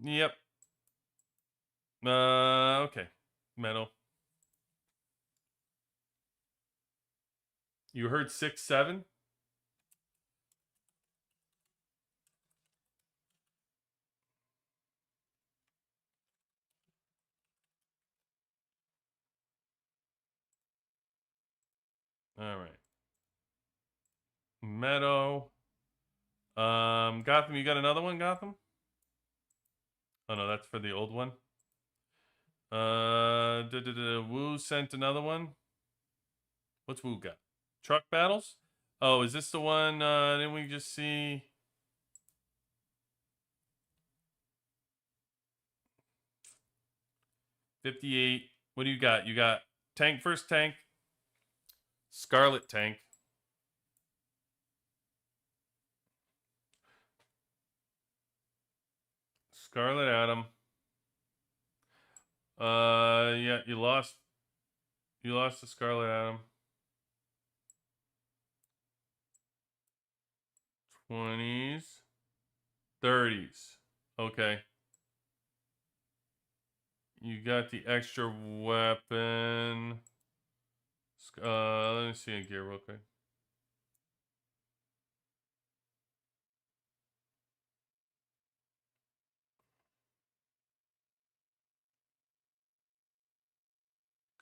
Yep. Okay. Meadow. You heard 6-7? All right. Meadow. Gotham, you got another one, Gotham? Oh no, that's for the old one. Wu sent another one. What's Wu got? Truck battles? Oh, is this the one? Didn't we just see? $58. What do you got? You got tank first tank. Scarlet tank. Scarlet Atom. Yeah, you lost. You lost the Scarlet Atom. 20s. 30s. Okay. You got the extra weapon. Let me see in gear real quick.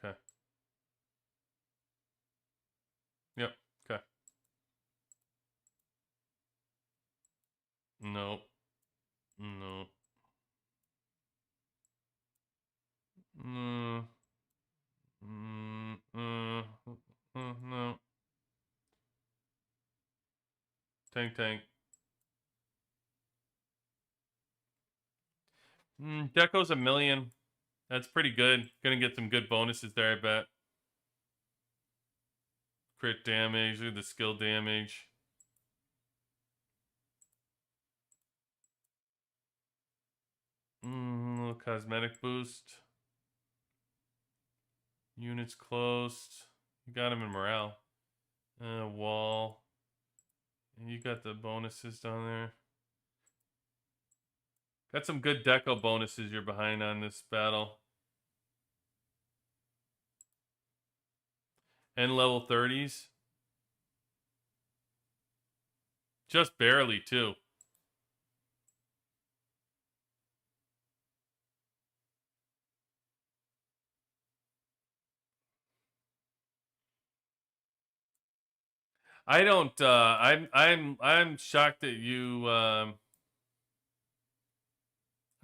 Okay. Yep. Okay. Nope. Nope. No. Tank. Deco's 1 million. That's pretty good. Gonna get some good bonuses there, I bet. Crit damage, look at the skill damage. Little cosmetic boost. Units closed. You got him in morale. Wall. You got the bonuses down there. Got some good deco bonuses you're behind on this battle. And level 30s. Just barely, too. I don't I'm shocked that you I'm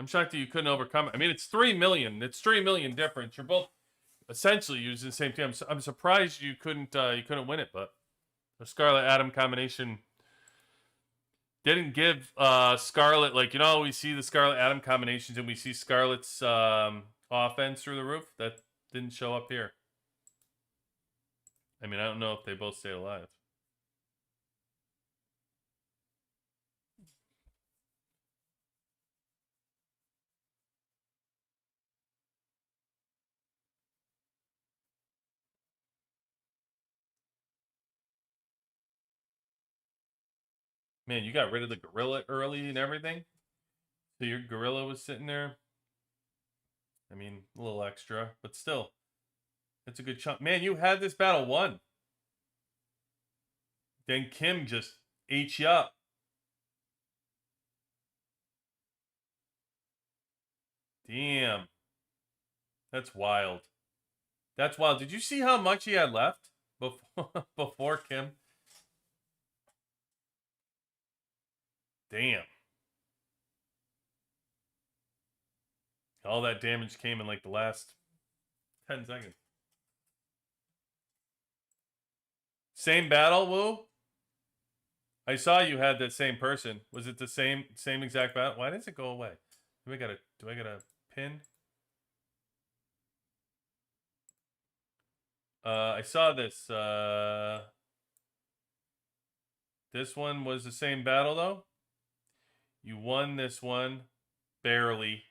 shocked that you couldn't overcome it. I mean, it's 3 million. It's 3 million difference. You're both essentially using the same team. I'm surprised you couldn't win it, but the Scarlet Atom combination didn't give Scarlet, like, you know, we see the Scarlet Atom combinations and we see Scarlet's offense through the roof. That didn't show up here. I mean, I don't know if they both stay alive. Man, you got rid of the gorilla early and everything. So your gorilla was sitting there. I mean, a little extra, but still. It's a good chunk. Man, you had this battle won. Then Kim just ate you up. Damn. That's wild. That's wild. Did you see how much he had left before Kim? Damn. all that damage came in like the last 10 seconds. Same battle, Woo? I saw you had that same person. Was it the same exact battle? Why does it go away? Do I got a pin? I saw this. This one was the same battle though. You won this one barely.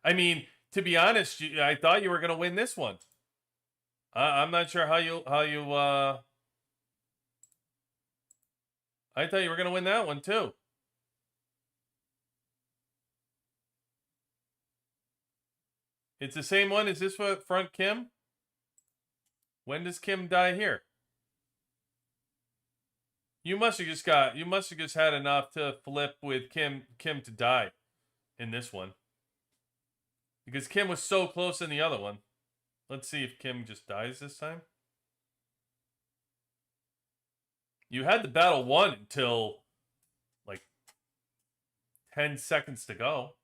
I mean, to be honest, I thought you were gonna win this one. I'm not sure how you I thought you were gonna win that one too. It's the same one. Is this what front Kim? When does Kim die here? You must have just had enough to flip with Kim to die in this one. Because Kim was so close in the other one. Let's see if Kim just dies this time. You had the battle won until like 10 seconds to go.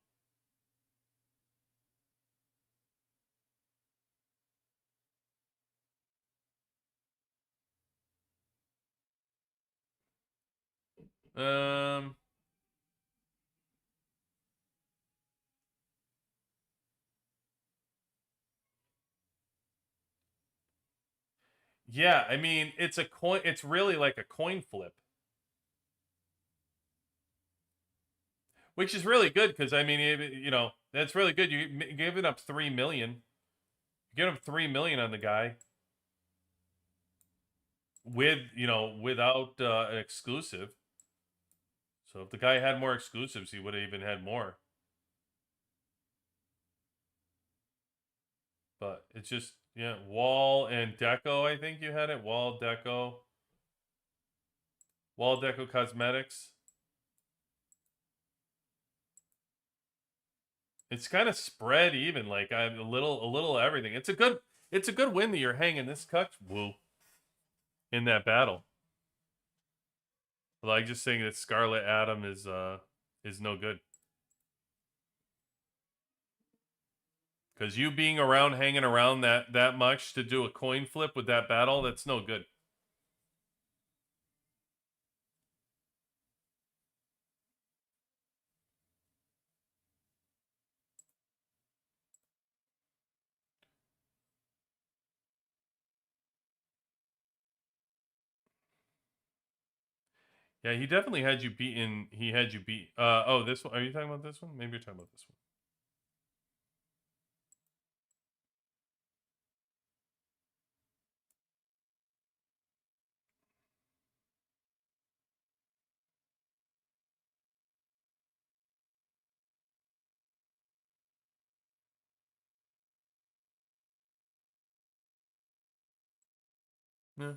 Yeah, I mean, it's really like a coin flip. Which is really good because I mean, you know, that's really good. You giving up 3 million. You give up 3 million on the guy with, you know, without an exclusive. So if the guy had more exclusives, he would have even had more. But it's just, yeah, Wall and Deco, I think you had it. Wall, Deco Cosmetics. It's kind of spread even, like I'm a little everything. It's a good win that you're hanging this cut Woo in that battle. Well, I just saying that Scarlet Adam is no good. Because you being around, hanging around that much to do a coin flip with that battle, that's no good. Yeah, he definitely had you beaten. He had you beat. Oh, this one. Are you talking about this one? Maybe you're talking about this one. Yeah.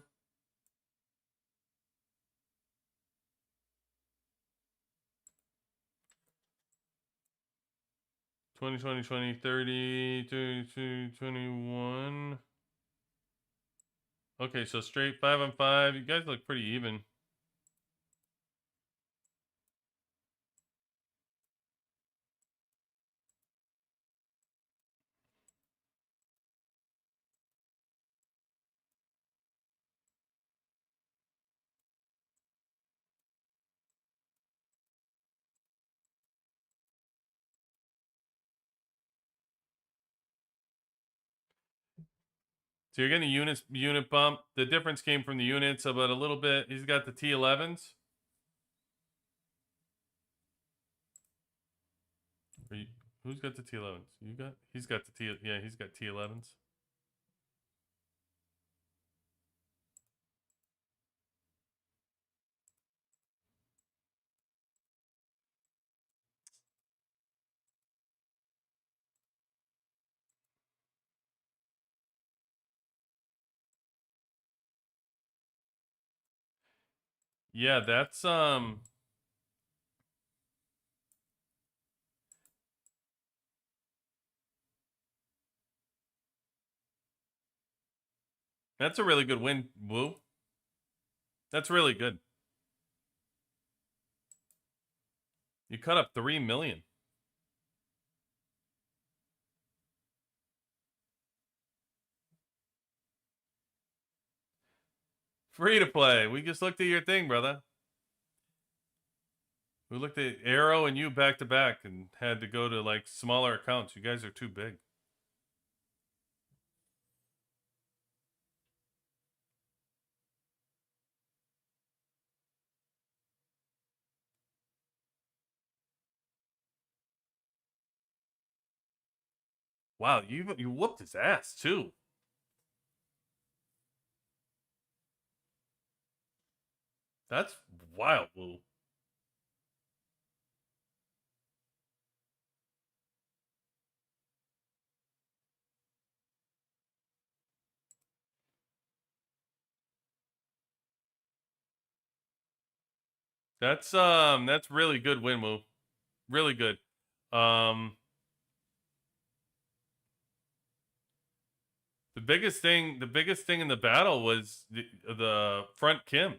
20, 20, 30, 22, 21. Okay, so straight 5 on 5. You guys look pretty even. So you're getting a unit bump. The difference came from the units, about a little bit. He's got the T11s. Who's got the T11s? You got? He's got the T. Yeah, he's got T11s. Yeah, that's That's a really good win, Woo. That's really good. You cut up 3 million. free to play. We just looked at your thing, brother. We looked at Arrow and you back to back and had to go to like smaller accounts. You guys are too big. Wow, you whooped his ass too. That's wild, Lou. That's really good win, Moo. Really good. The biggest thing in the battle was the front Kim.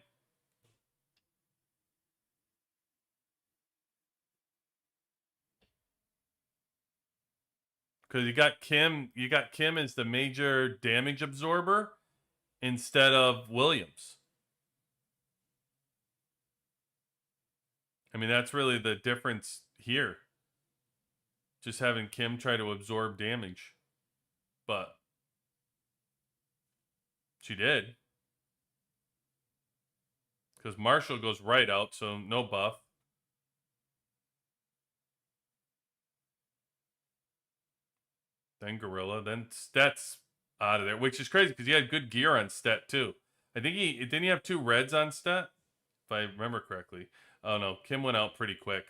Because you got Kim as the major damage absorber instead of Williams. I mean, that's really the difference here. Just having Kim try to absorb damage. But she did. Because Marshall goes right out, so no buff. Then Gorilla, then Stet's out of there, which is crazy because he had good gear on Stet too. I think didn't he have 2 reds on Stet, if I remember correctly. Oh no, Kim went out pretty quick.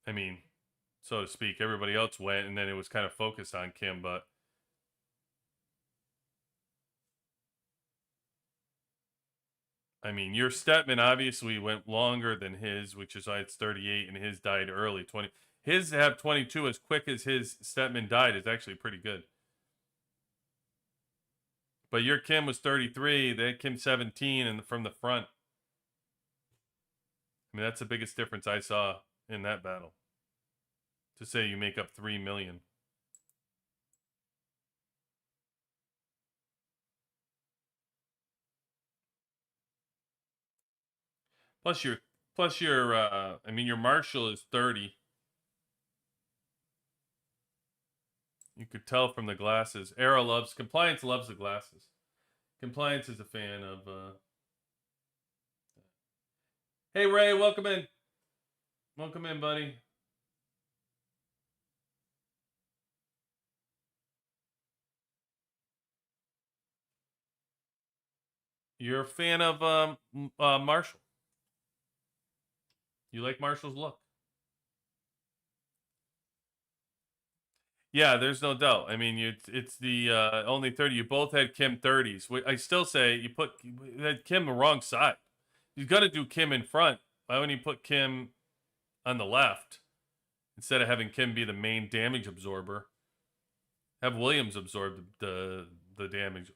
I mean, so to speak. Everybody else went, and then it was kind of focused on Kim, but I mean, your Stetman obviously went longer than his, which is why it's 38, and his died early. 20. His to have 22 as quick as his Stetman died is actually pretty good. But your Kim was 33, they had Kim 17, and from the front. I mean, that's the biggest difference I saw in that battle. To say you make up 3 million. Plus your I mean, your Marshall is 30. You could tell from the glasses. Arrow Compliance loves the glasses. Compliance is a fan of Hey Ray, welcome in. Welcome in, buddy. You're a fan of Marshall. You like Marshall's look. Yeah, there's no doubt. I mean, it's the only 30. You both had Kim 30s. I still say you had Kim the wrong side. You got to do Kim in front. Why wouldn't you put Kim on the left instead of having Kim be the main damage absorber? Have Williams absorb the damage.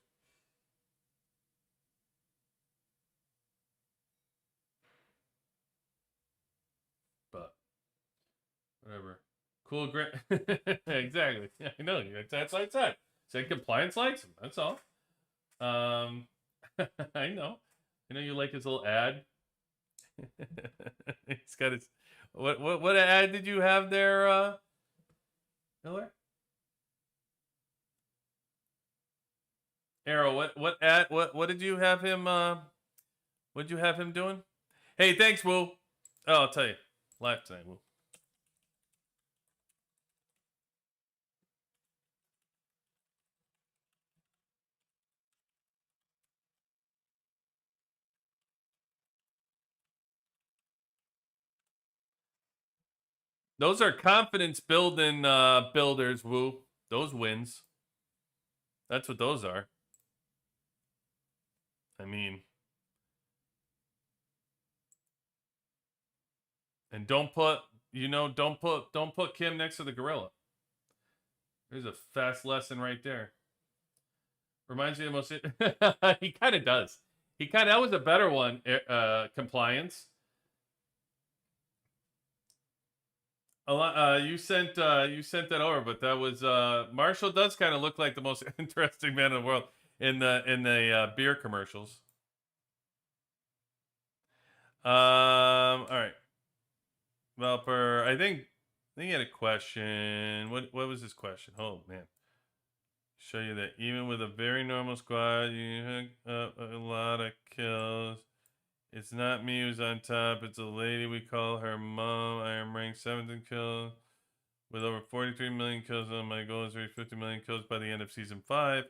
But whatever. Cool, great. Exactly. I know. That's what I said. Said Compliance likes him. That's all. I know. I know you like his little ad. He's got his. What ad did you have there, Miller? Arrow. What ad? What did you have him? What did you have him doing? Hey, thanks, Woo. Oh, I'll tell you. Live tonight, Woo. Those are confidence building builders, Woo. Those wins. That's what those are. I mean, and don't put Kim next to the gorilla. There's a fast lesson right there. Reminds me of the most. He kind of does. That was a better one. Compliance. A lot. You sent that over, but that was Marshall does kind of look like the most interesting man in the world. in the beer commercials. All right. Developer, I think he had a question. What was his question? Oh man. Show you that even with a very normal squad, you hook up a lot of kills. It's not me who's on top. It's a lady. We call her Mom. I am ranked 7th in kills with over 43 million kills. My goal is to reach 50 million kills by the end of season 5.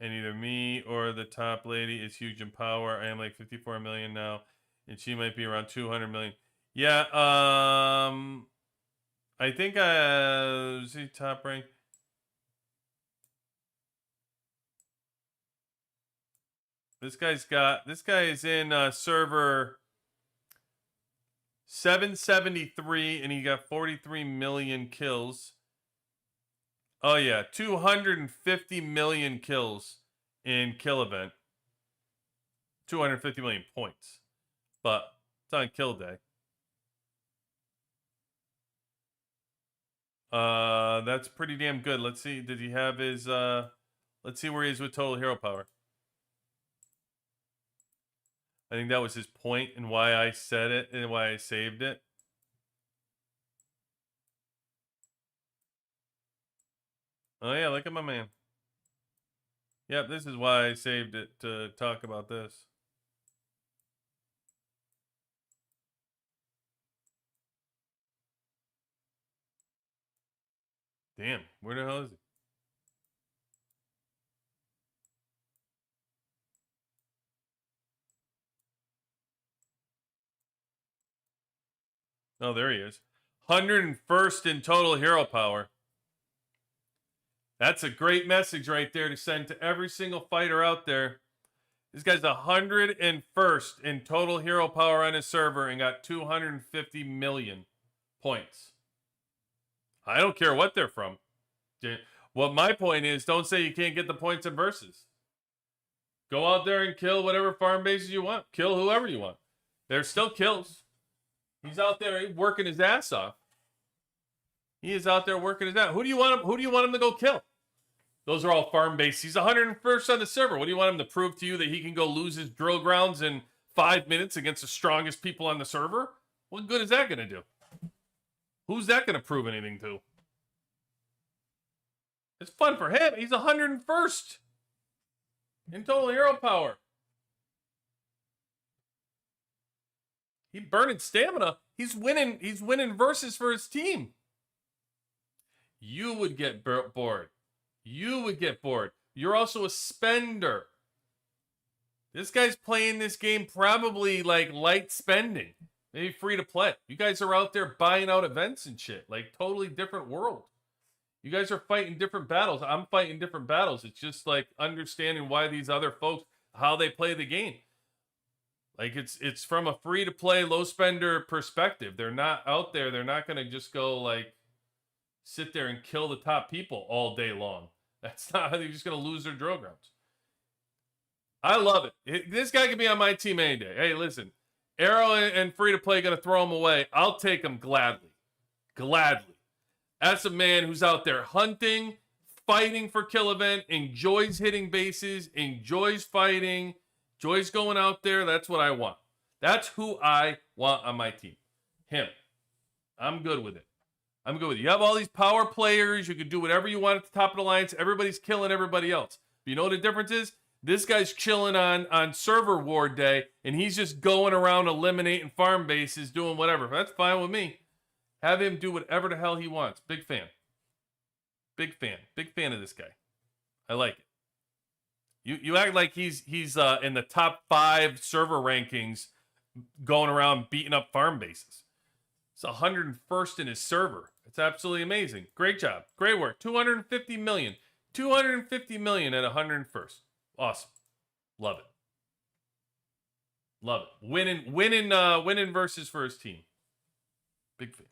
And either me or the top lady is huge in power. I am like 54 million now, and she might be around 200 million. Yeah. I think see top rank. This guy is in server 773 and he got 43 million kills. Oh yeah, 250 million kills in kill event. 250 million points. But it's on kill day. That's pretty damn good. Let's see. Did he have his let's see where he is with total hero power. I think that was his point and why I said it and why I saved it. Oh yeah, look at my man. Yep, this is why I saved it to talk about this. Damn, where the hell is he? Oh, there he is. 101st in total hero power. That's a great message right there to send to every single fighter out there. This guy's 101st in total hero power on his server and got 250 million points. I don't care what they're from. Well, my point is, don't say you can't get the points in versus. Go out there and kill whatever farm bases you want. Kill whoever you want. There's still kills. He's out there working his ass off. He is out there working his ass. Who do you want him to go kill? Those are all farm bases. He's 101st on the server. What do you want him to prove to you that he can go lose his drill grounds in 5 minutes against the strongest people on the server? What good is that going to do? Who's that going to prove anything to? It's fun for him. He's 101st in total hero power. He's burning stamina. He's winning versus for his team. You would get bored. You would get bored. You're also a spender. This guy's playing this game probably like light spending. Maybe free to play. You guys are out there buying out events and shit. Like totally different world. You guys are fighting different battles. I'm fighting different battles. It's just like understanding why these other folks, how they play the game. Like it's from a free to play, low spender perspective. They're not out there. They're not going to just go like sit there and kill the top people all day long. That's not how they're just going to lose their drill grounds. I love it. This guy can be on my team any day. Hey, listen, Arrow and free to play going to throw him away. I'll take him gladly. Gladly. That's a man who's out there hunting, fighting for kill event, enjoys hitting bases, enjoys fighting, enjoys going out there. That's what I want. That's who I want on my team. Him. I'm good with it. I'm good with it. You have all these power players. You can do whatever you want at the top of the lines. Everybody's killing everybody else. But you know what the difference is? This guy's chilling on server war day, and he's just going around eliminating farm bases, doing whatever. That's fine with me. Have him do whatever the hell he wants. Big fan. Big fan. Big fan of this guy. I like it. You act like he's in the top 5 server rankings going around beating up farm bases. It's 101st in his server. It's absolutely amazing. Great job. Great work. 250 million. 250 million at 101st. Awesome. Love it. Love it. Winning versus for his team. Big fan.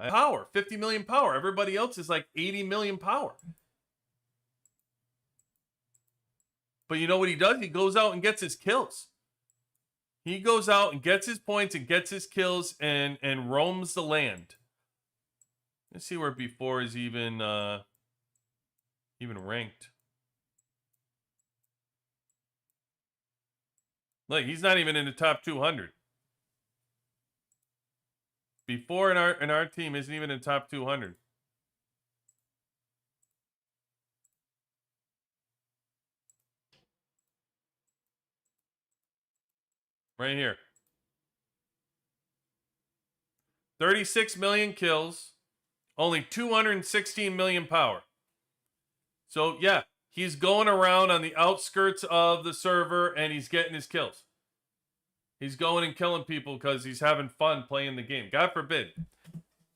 Power, 50 million power. Everybody else is like 80 million power. But you know what he does? He goes out and gets his kills. He goes out and gets his points and gets his kills and roams the land. Let's see where before is even ranked. Look, he's not even in the top 200. Before in our team isn't even in the top 200. Right here. 36 million kills, only 216 million power. So, yeah, he's going around on the outskirts of the server and he's getting his kills. He's going and killing people because he's having fun playing the game. God forbid.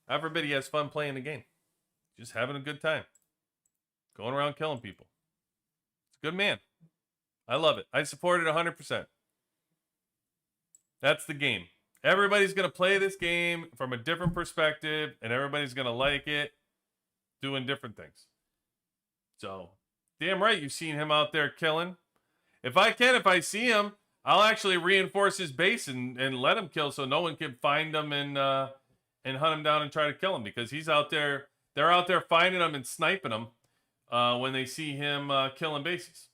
God forbid he has fun playing the game. Just having a good time. Going around killing people. It's a good man. I love it. I support it 100%. That's the game. Everybody's going to play this game from a different perspective, and everybody's going to like it, doing different things. So, damn right you've seen him out there killing. If I see him, I'll actually reinforce his base and let him kill so no one can find him and hunt him down and try to kill him, because he's out there. They're out there finding him and sniping him when they see him killing bases.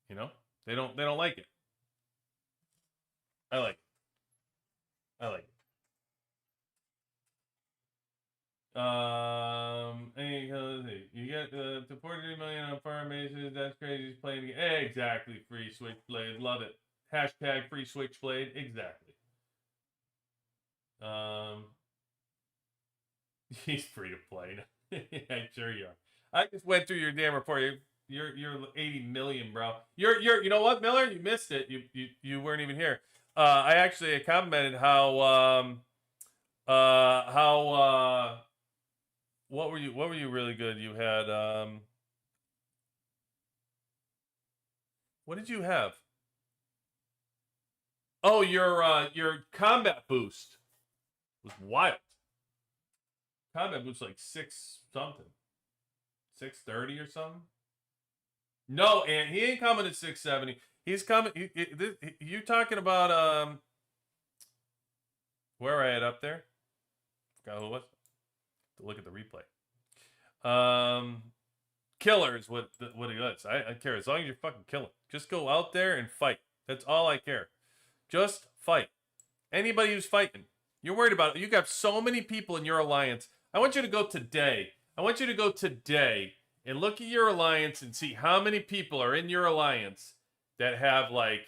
You know, they don't like it. I like it. I like it. You get to 43 million on farm bases. That's crazy. He's playing the game. Exactly. Free Switchblade. Love it. Hashtag free Switchblade. Exactly. He's free to play. Yeah, sure you are. I just went through your damn report. You're 80 million, bro. You know what, Miller? You missed it. You weren't even here. I actually commented how what were you really good? You had what did you have? Oh, your combat boost was wild. Combat boost like 6 something. 630 or something. No, and he ain't coming at 670. He's coming. You talking about where I had up there? Forgot who it was. To look at the replay. Killer is what he does. I care as long as you're fucking killing. Just go out there and fight. That's all I care. Just fight. Anybody who's fighting, you're worried about it. You got so many people in your alliance. I want you to go today. And look at your alliance and see how many people are in your alliance that have, like,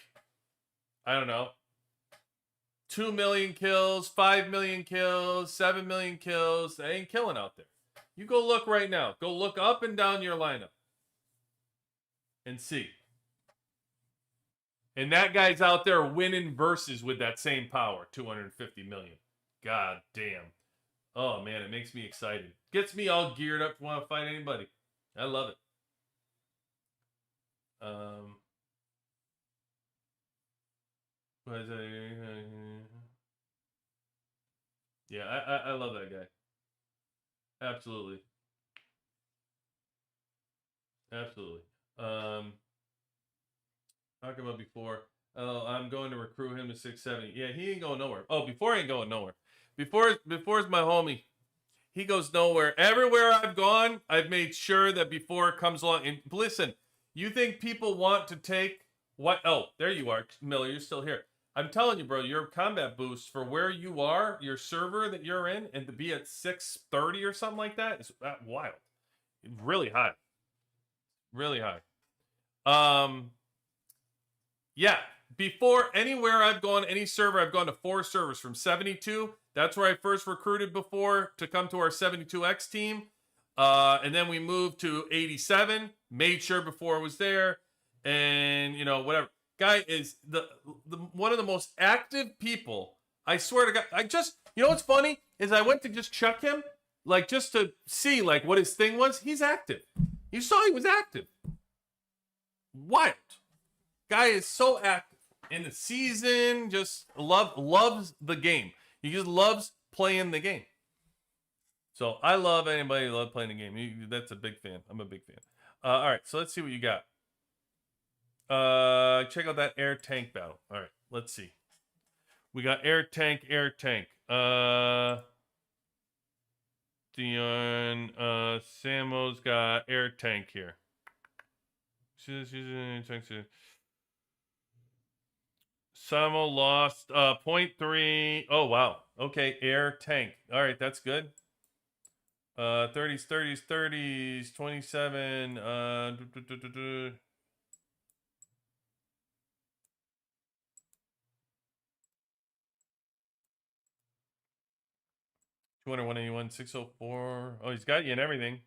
I don't know, 2 million kills, 5 million kills, 7 million kills. They ain't killing out there. You go look right now. Go look up and down your lineup and see. And that guy's out there winning versus with that same power, 250 million. God damn. Oh, man, it makes me excited. Gets me all geared up to want to fight anybody. I love it. Yeah, I love that guy. Absolutely. Talking about before. Oh, I'm going to recruit him to 670. Yeah, he ain't going nowhere. Oh, before ain't going nowhere. Before's my homie. He goes nowhere. Everywhere I've gone, I've made sure that before comes along. And listen, you think people want to take what? Oh, there you are, Miller. You're still here. I'm telling you, bro, your combat boost for where you are, your server that you're in, and to be at 630 or something like that is wild. Really high. Really high. Yeah. Before, anywhere I've gone, any server, I've gone to 4 servers from 72. That's where I first recruited before to come to our 72X team. And then we moved to 87. Made sure before I was there. And, you know, whatever. Guy is the one of the most active people. I swear to God. You know what's funny? Is I went to just check him. Like, just to see, like, what his thing was. He's active. You saw he was active. Wild. Guy is so active. In the season, just loves the game. He just loves playing the game. So I love anybody who loves playing the game. That's a big fan. I'm a big fan. All right, so let's see what you got. Check out that air tank battle. All right, let's see. We got air tank. Dion, Samo's got air tank here. Samo lost 0.3. Oh wow. Okay, air tank. All right, that's good. 30s, 27. 200, 181, 604. Oh, he's got you and everything.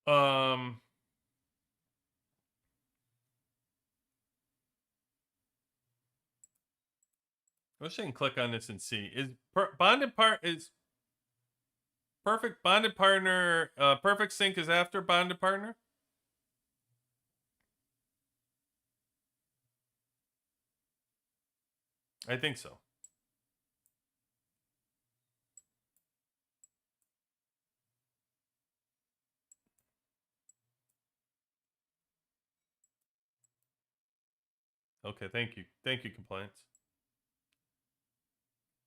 I wish I can click on this and see. Is bonded part is perfect bonded partner? Perfect sync is after bonded partner. I think so. Okay, thank you. Thank you, compliance.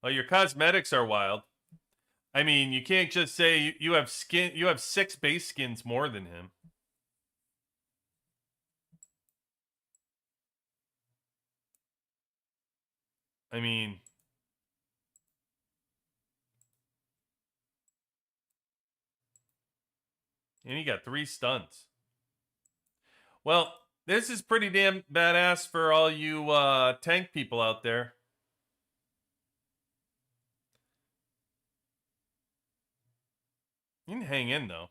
Oh, your cosmetics are wild. I mean, you can't just say you have skin. You have 6 base skins more than him. I mean, and he got 3 stuns. Well, this is pretty damn badass for all you tank people out there. You can hang in, though.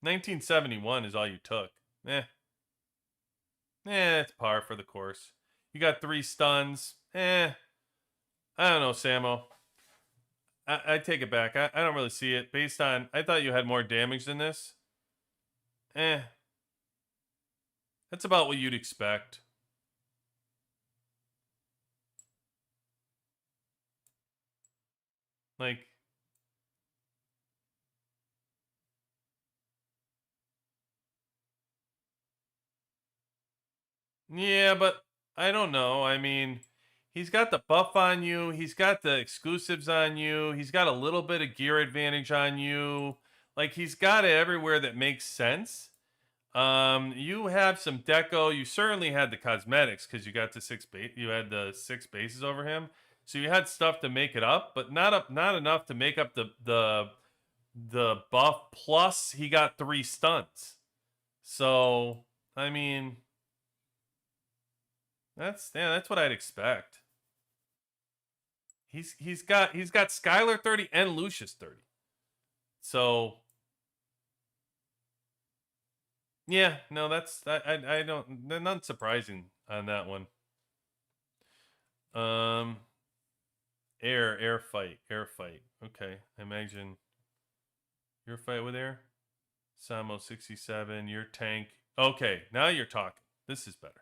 1971 is all you took. It's par for the course. You got 3 stuns. I don't know, Samo. I take it back. I don't really see it. Based on... I thought you had more damage than this. That's about what you'd expect. Like... Yeah, but I don't know. I mean, he's got the buff on you. He's got the exclusives on you. He's got a little bit of gear advantage on you. Like, he's got it everywhere that makes sense. You have some deco. You certainly had the cosmetics because you got the 6 base. You had the 6 bases over him, so you had stuff to make it up, but not enough to make up the buff. Plus, he got 3 stunts. So, I mean. That's what I'd expect. He's got Skylar 30 and Lucius 30. So yeah, no, that's I don't nothing surprising on that one. Air fight. Okay, I imagine your fight with air. Samo 67, your tank. Okay, now you're talking. This is better.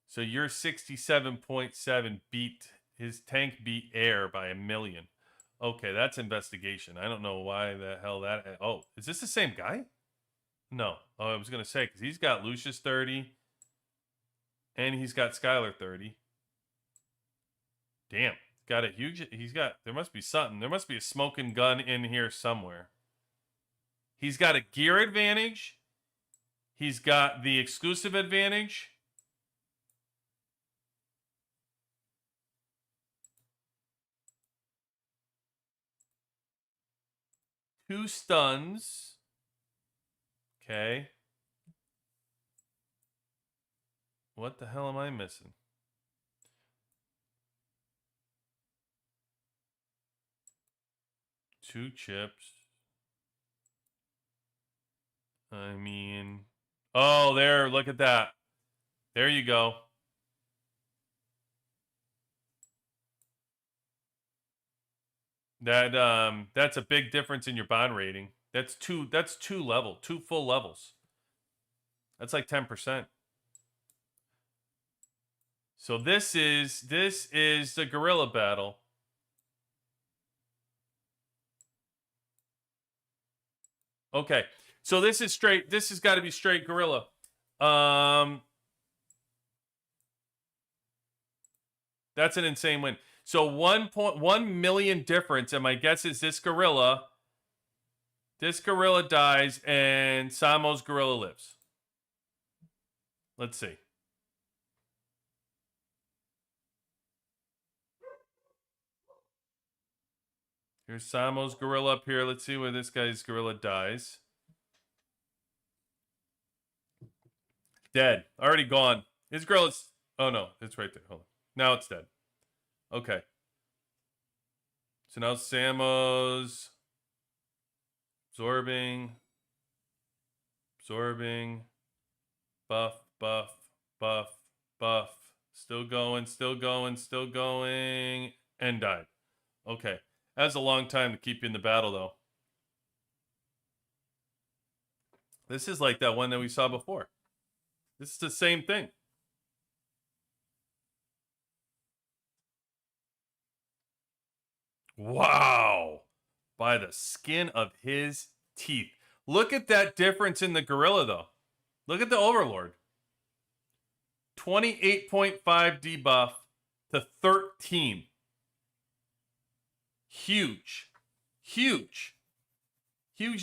So your 67.7 beat his tank beat air by 1 million. Okay, that's investigation. I don't know why the hell that. Oh, is this the same guy? No. Oh, I was gonna say because he's got Lucius 30, and he's got Skylar 30. Damn, got a huge. He's got. There must be something. There must be a smoking gun in here somewhere. He's got a gear advantage. He's got the exclusive advantage. Two stuns. Okay. What the hell am I missing? Two chips. I mean... Oh, there. Look at that. There you go. That's a big difference in your bond rating. That's two full levels. That's like 10%. So this is the guerrilla battle. Okay. So this is straight. This has got to be straight gorilla. That's an insane win. So 1.1 million difference, and my guess is this gorilla dies, and Samo's gorilla lives. Let's see. Here's Samo's gorilla up here. Let's see where this guy's gorilla dies. Dead. Already gone. His gorilla's... Oh, no. It's right there. Hold on. Now it's dead. Okay. So now Samo's... Absorbing. Buff. Still going. And died. Okay. That's a long time to keep you in the battle, though. This is like that one that we saw before. This is the same thing. Wow. By the skin of his teeth. Look at that difference in the gorilla, though. Look at the Overlord. 28.5 debuff to 13. Huge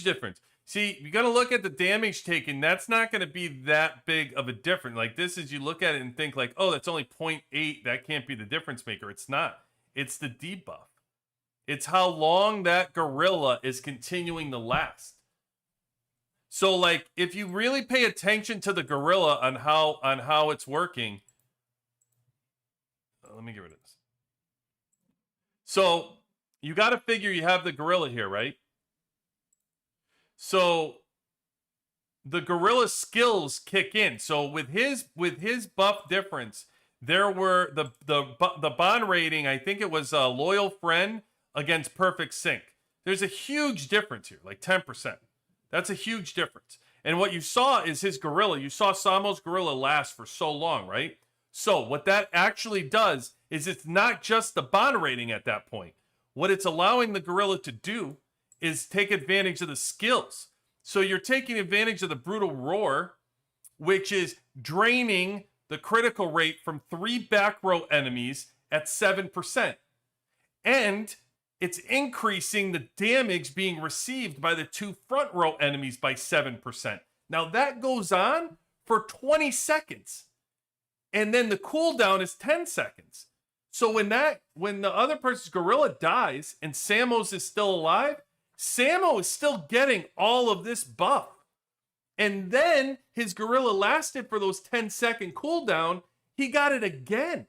difference. See, you got to look at the damage taken. That's not going to be that big of a difference. Like this is, you look at it and think like, oh, that's only 0.8. That can't be the difference maker. It's not. It's the debuff. It's how long that gorilla is continuing to last. So like, if you really pay attention to the gorilla on how it's working, let me get rid of this. So you got to figure you have the gorilla here, right? So the gorilla skills kick in. So with his buff difference, there were the bond rating. I think it was a loyal friend against perfect sync. There's a huge difference here, like 10%. That's a huge difference. And what you saw is his gorilla. You saw Samo's gorilla last for so long, right? So what that actually does is it's not just the bond rating at that point. What it's allowing the gorilla to do is take advantage of the skills. So you're taking advantage of the brutal roar, which is draining the critical rate from 3 back row enemies at 7%. And it's increasing the damage being received by the 2 front row enemies by 7%. Now that goes on for 20 seconds. And then the cooldown is 10 seconds. So when the other person's gorilla dies and Samo's is still alive, Samo is still getting all of this buff. And then his gorilla lasted for those 10-second cooldown. He got it again.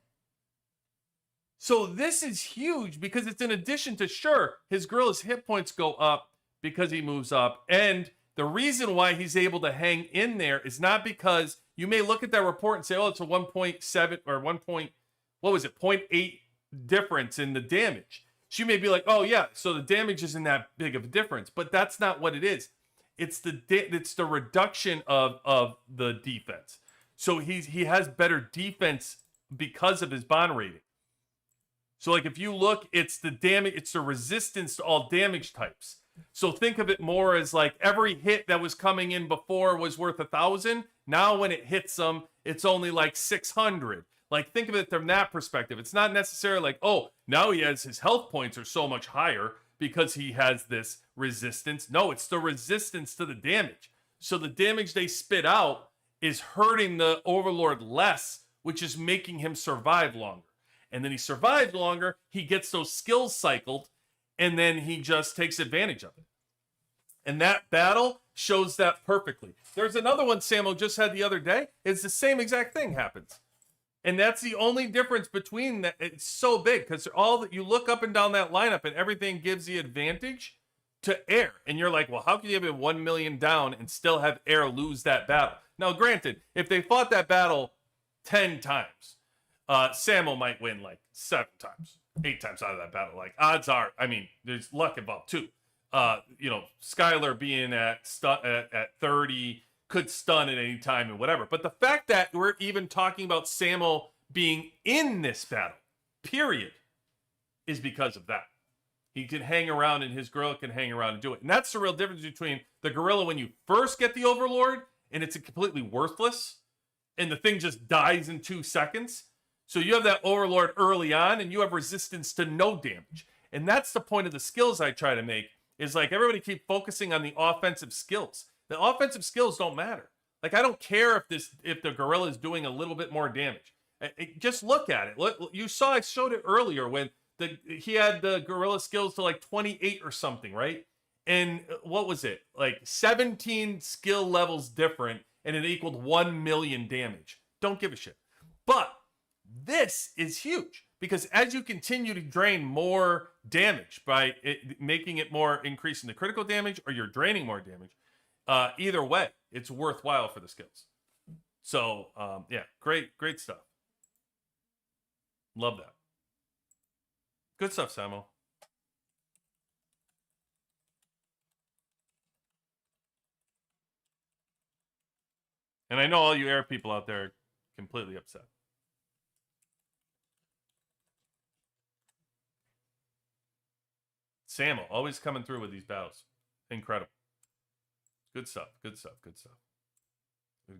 So this is huge because it's in addition to, sure, his gorilla's hit points go up because he moves up. And the reason why he's able to hang in there is not because you may look at that report and say, oh, it's a 1.7 or 0.8 difference in the damage. So you may be like, oh yeah, so the damage isn't that big of a difference, but that's not what it is. It's the reduction of the defense. So he has better defense because of his bond rating. So like if you look, it's the damage, it's the resistance to all damage types. So think of it more as like every hit that was coming in before was worth 1,000. Now when it hits them, it's only like 600. Like, think of it from that perspective. It's not necessarily like, oh, now he has his health points are so much higher because he has this resistance. No, it's the resistance to the damage. So the damage they spit out is hurting the Overlord less, which is making him survive longer. And then he survives longer, he gets those skills cycled, and then he just takes advantage of it. And that battle shows that perfectly. There's another one Samo just had the other day. It's the same exact thing happens. And that's the only difference between that. It's so big because all that you look up and down that lineup and everything gives the advantage to Air. And you're like, well, how can you have it 1 million down and still have Air lose that battle? Now, granted, if they fought that battle 10 times, Samo might win like 7 times, 8 times out of that battle. Like odds are, I mean, there's luck involved too. Skylar being at 30 could stun at any time and whatever. But the fact that we're even talking about Samo being in this battle, period, is because of that. He can hang around, and his gorilla can hang around and do it. And that's the real difference between the gorilla when you first get the Overlord, and it's completely worthless, and the thing just dies in 2 seconds. So you have that Overlord early on, and you have resistance to no damage. And that's the point of the skills I try to make, is like everybody keep focusing on the offensive skills. The offensive skills don't matter. Like, I don't care if the gorilla is doing a little bit more damage. Just look at it. Look, you saw I showed it earlier when he had the gorilla skills to like 28 or something, right? And what was it? Like 17 skill levels different, and it equaled 1 million damage. Don't give a shit. But this is huge, because as you continue to drain more damage by making it more, increasing the critical damage, or you're draining more damage, either way, it's worthwhile for the skills. So, yeah, great stuff. Love that. Good stuff, Samo. And I know all you air people out there are completely upset. Samo, always coming through with these battles. Incredible. Good stuff. Good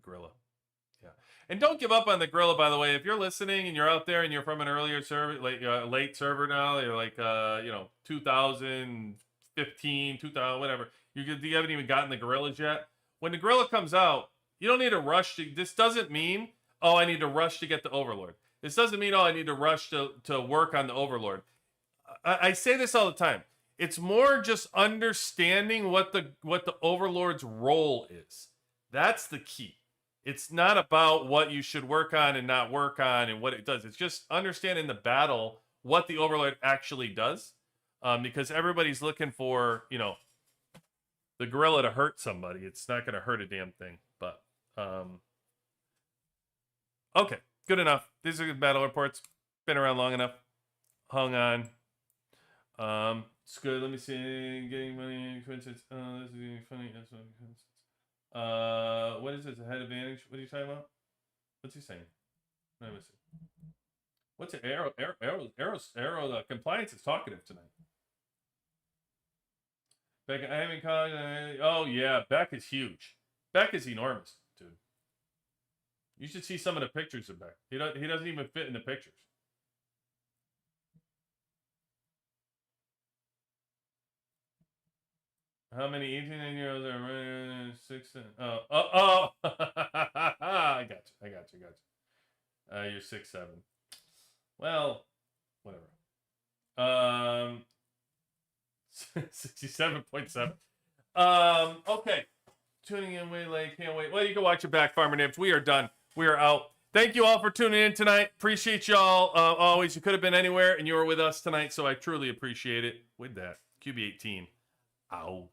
gorilla. Yeah. And don't give up on the gorilla, by the way. If you're listening and you're out there and you're from an earlier server, late server now, you're like, 2015, 2000, whatever. You haven't even gotten the gorillas yet. When the gorilla comes out, you don't need to rush. This doesn't mean, oh, I need to rush to get the Overlord. This doesn't mean, oh, I need to rush to work on the Overlord. I say this all the time. It's more just understanding what the Overlord's role is. That's the key. It's not about what you should work on and not work on and what it does. It's just understanding the battle, what the Overlord actually does. Because everybody's looking for, the gorilla to hurt somebody. It's not going to hurt a damn thing. But, okay, good enough. These are good battle reports. Been around long enough. Hung on. It's good. Let me see. Getting money. This is funny. What is this? A head advantage? What are you talking about? What's he saying? Let me see. What's it? Arrow. The compliance is talkative tonight. Beck, I haven't called. Oh yeah, Beck is huge. Beck is enormous, dude. You should see some of the pictures of Beck. He doesn't even fit in the pictures. How many 18-year-olds are running 16? Oh. I got you. You're 6'7". Well, whatever. 67.7. Okay. Tuning in way late. Can't wait. Well, you can watch it back, Farmer Nibs. We are done. We are out. Thank you all for tuning in tonight. Appreciate y'all. Always, you could have been anywhere, and you were with us tonight, so I truly appreciate it. With that, QB18 out.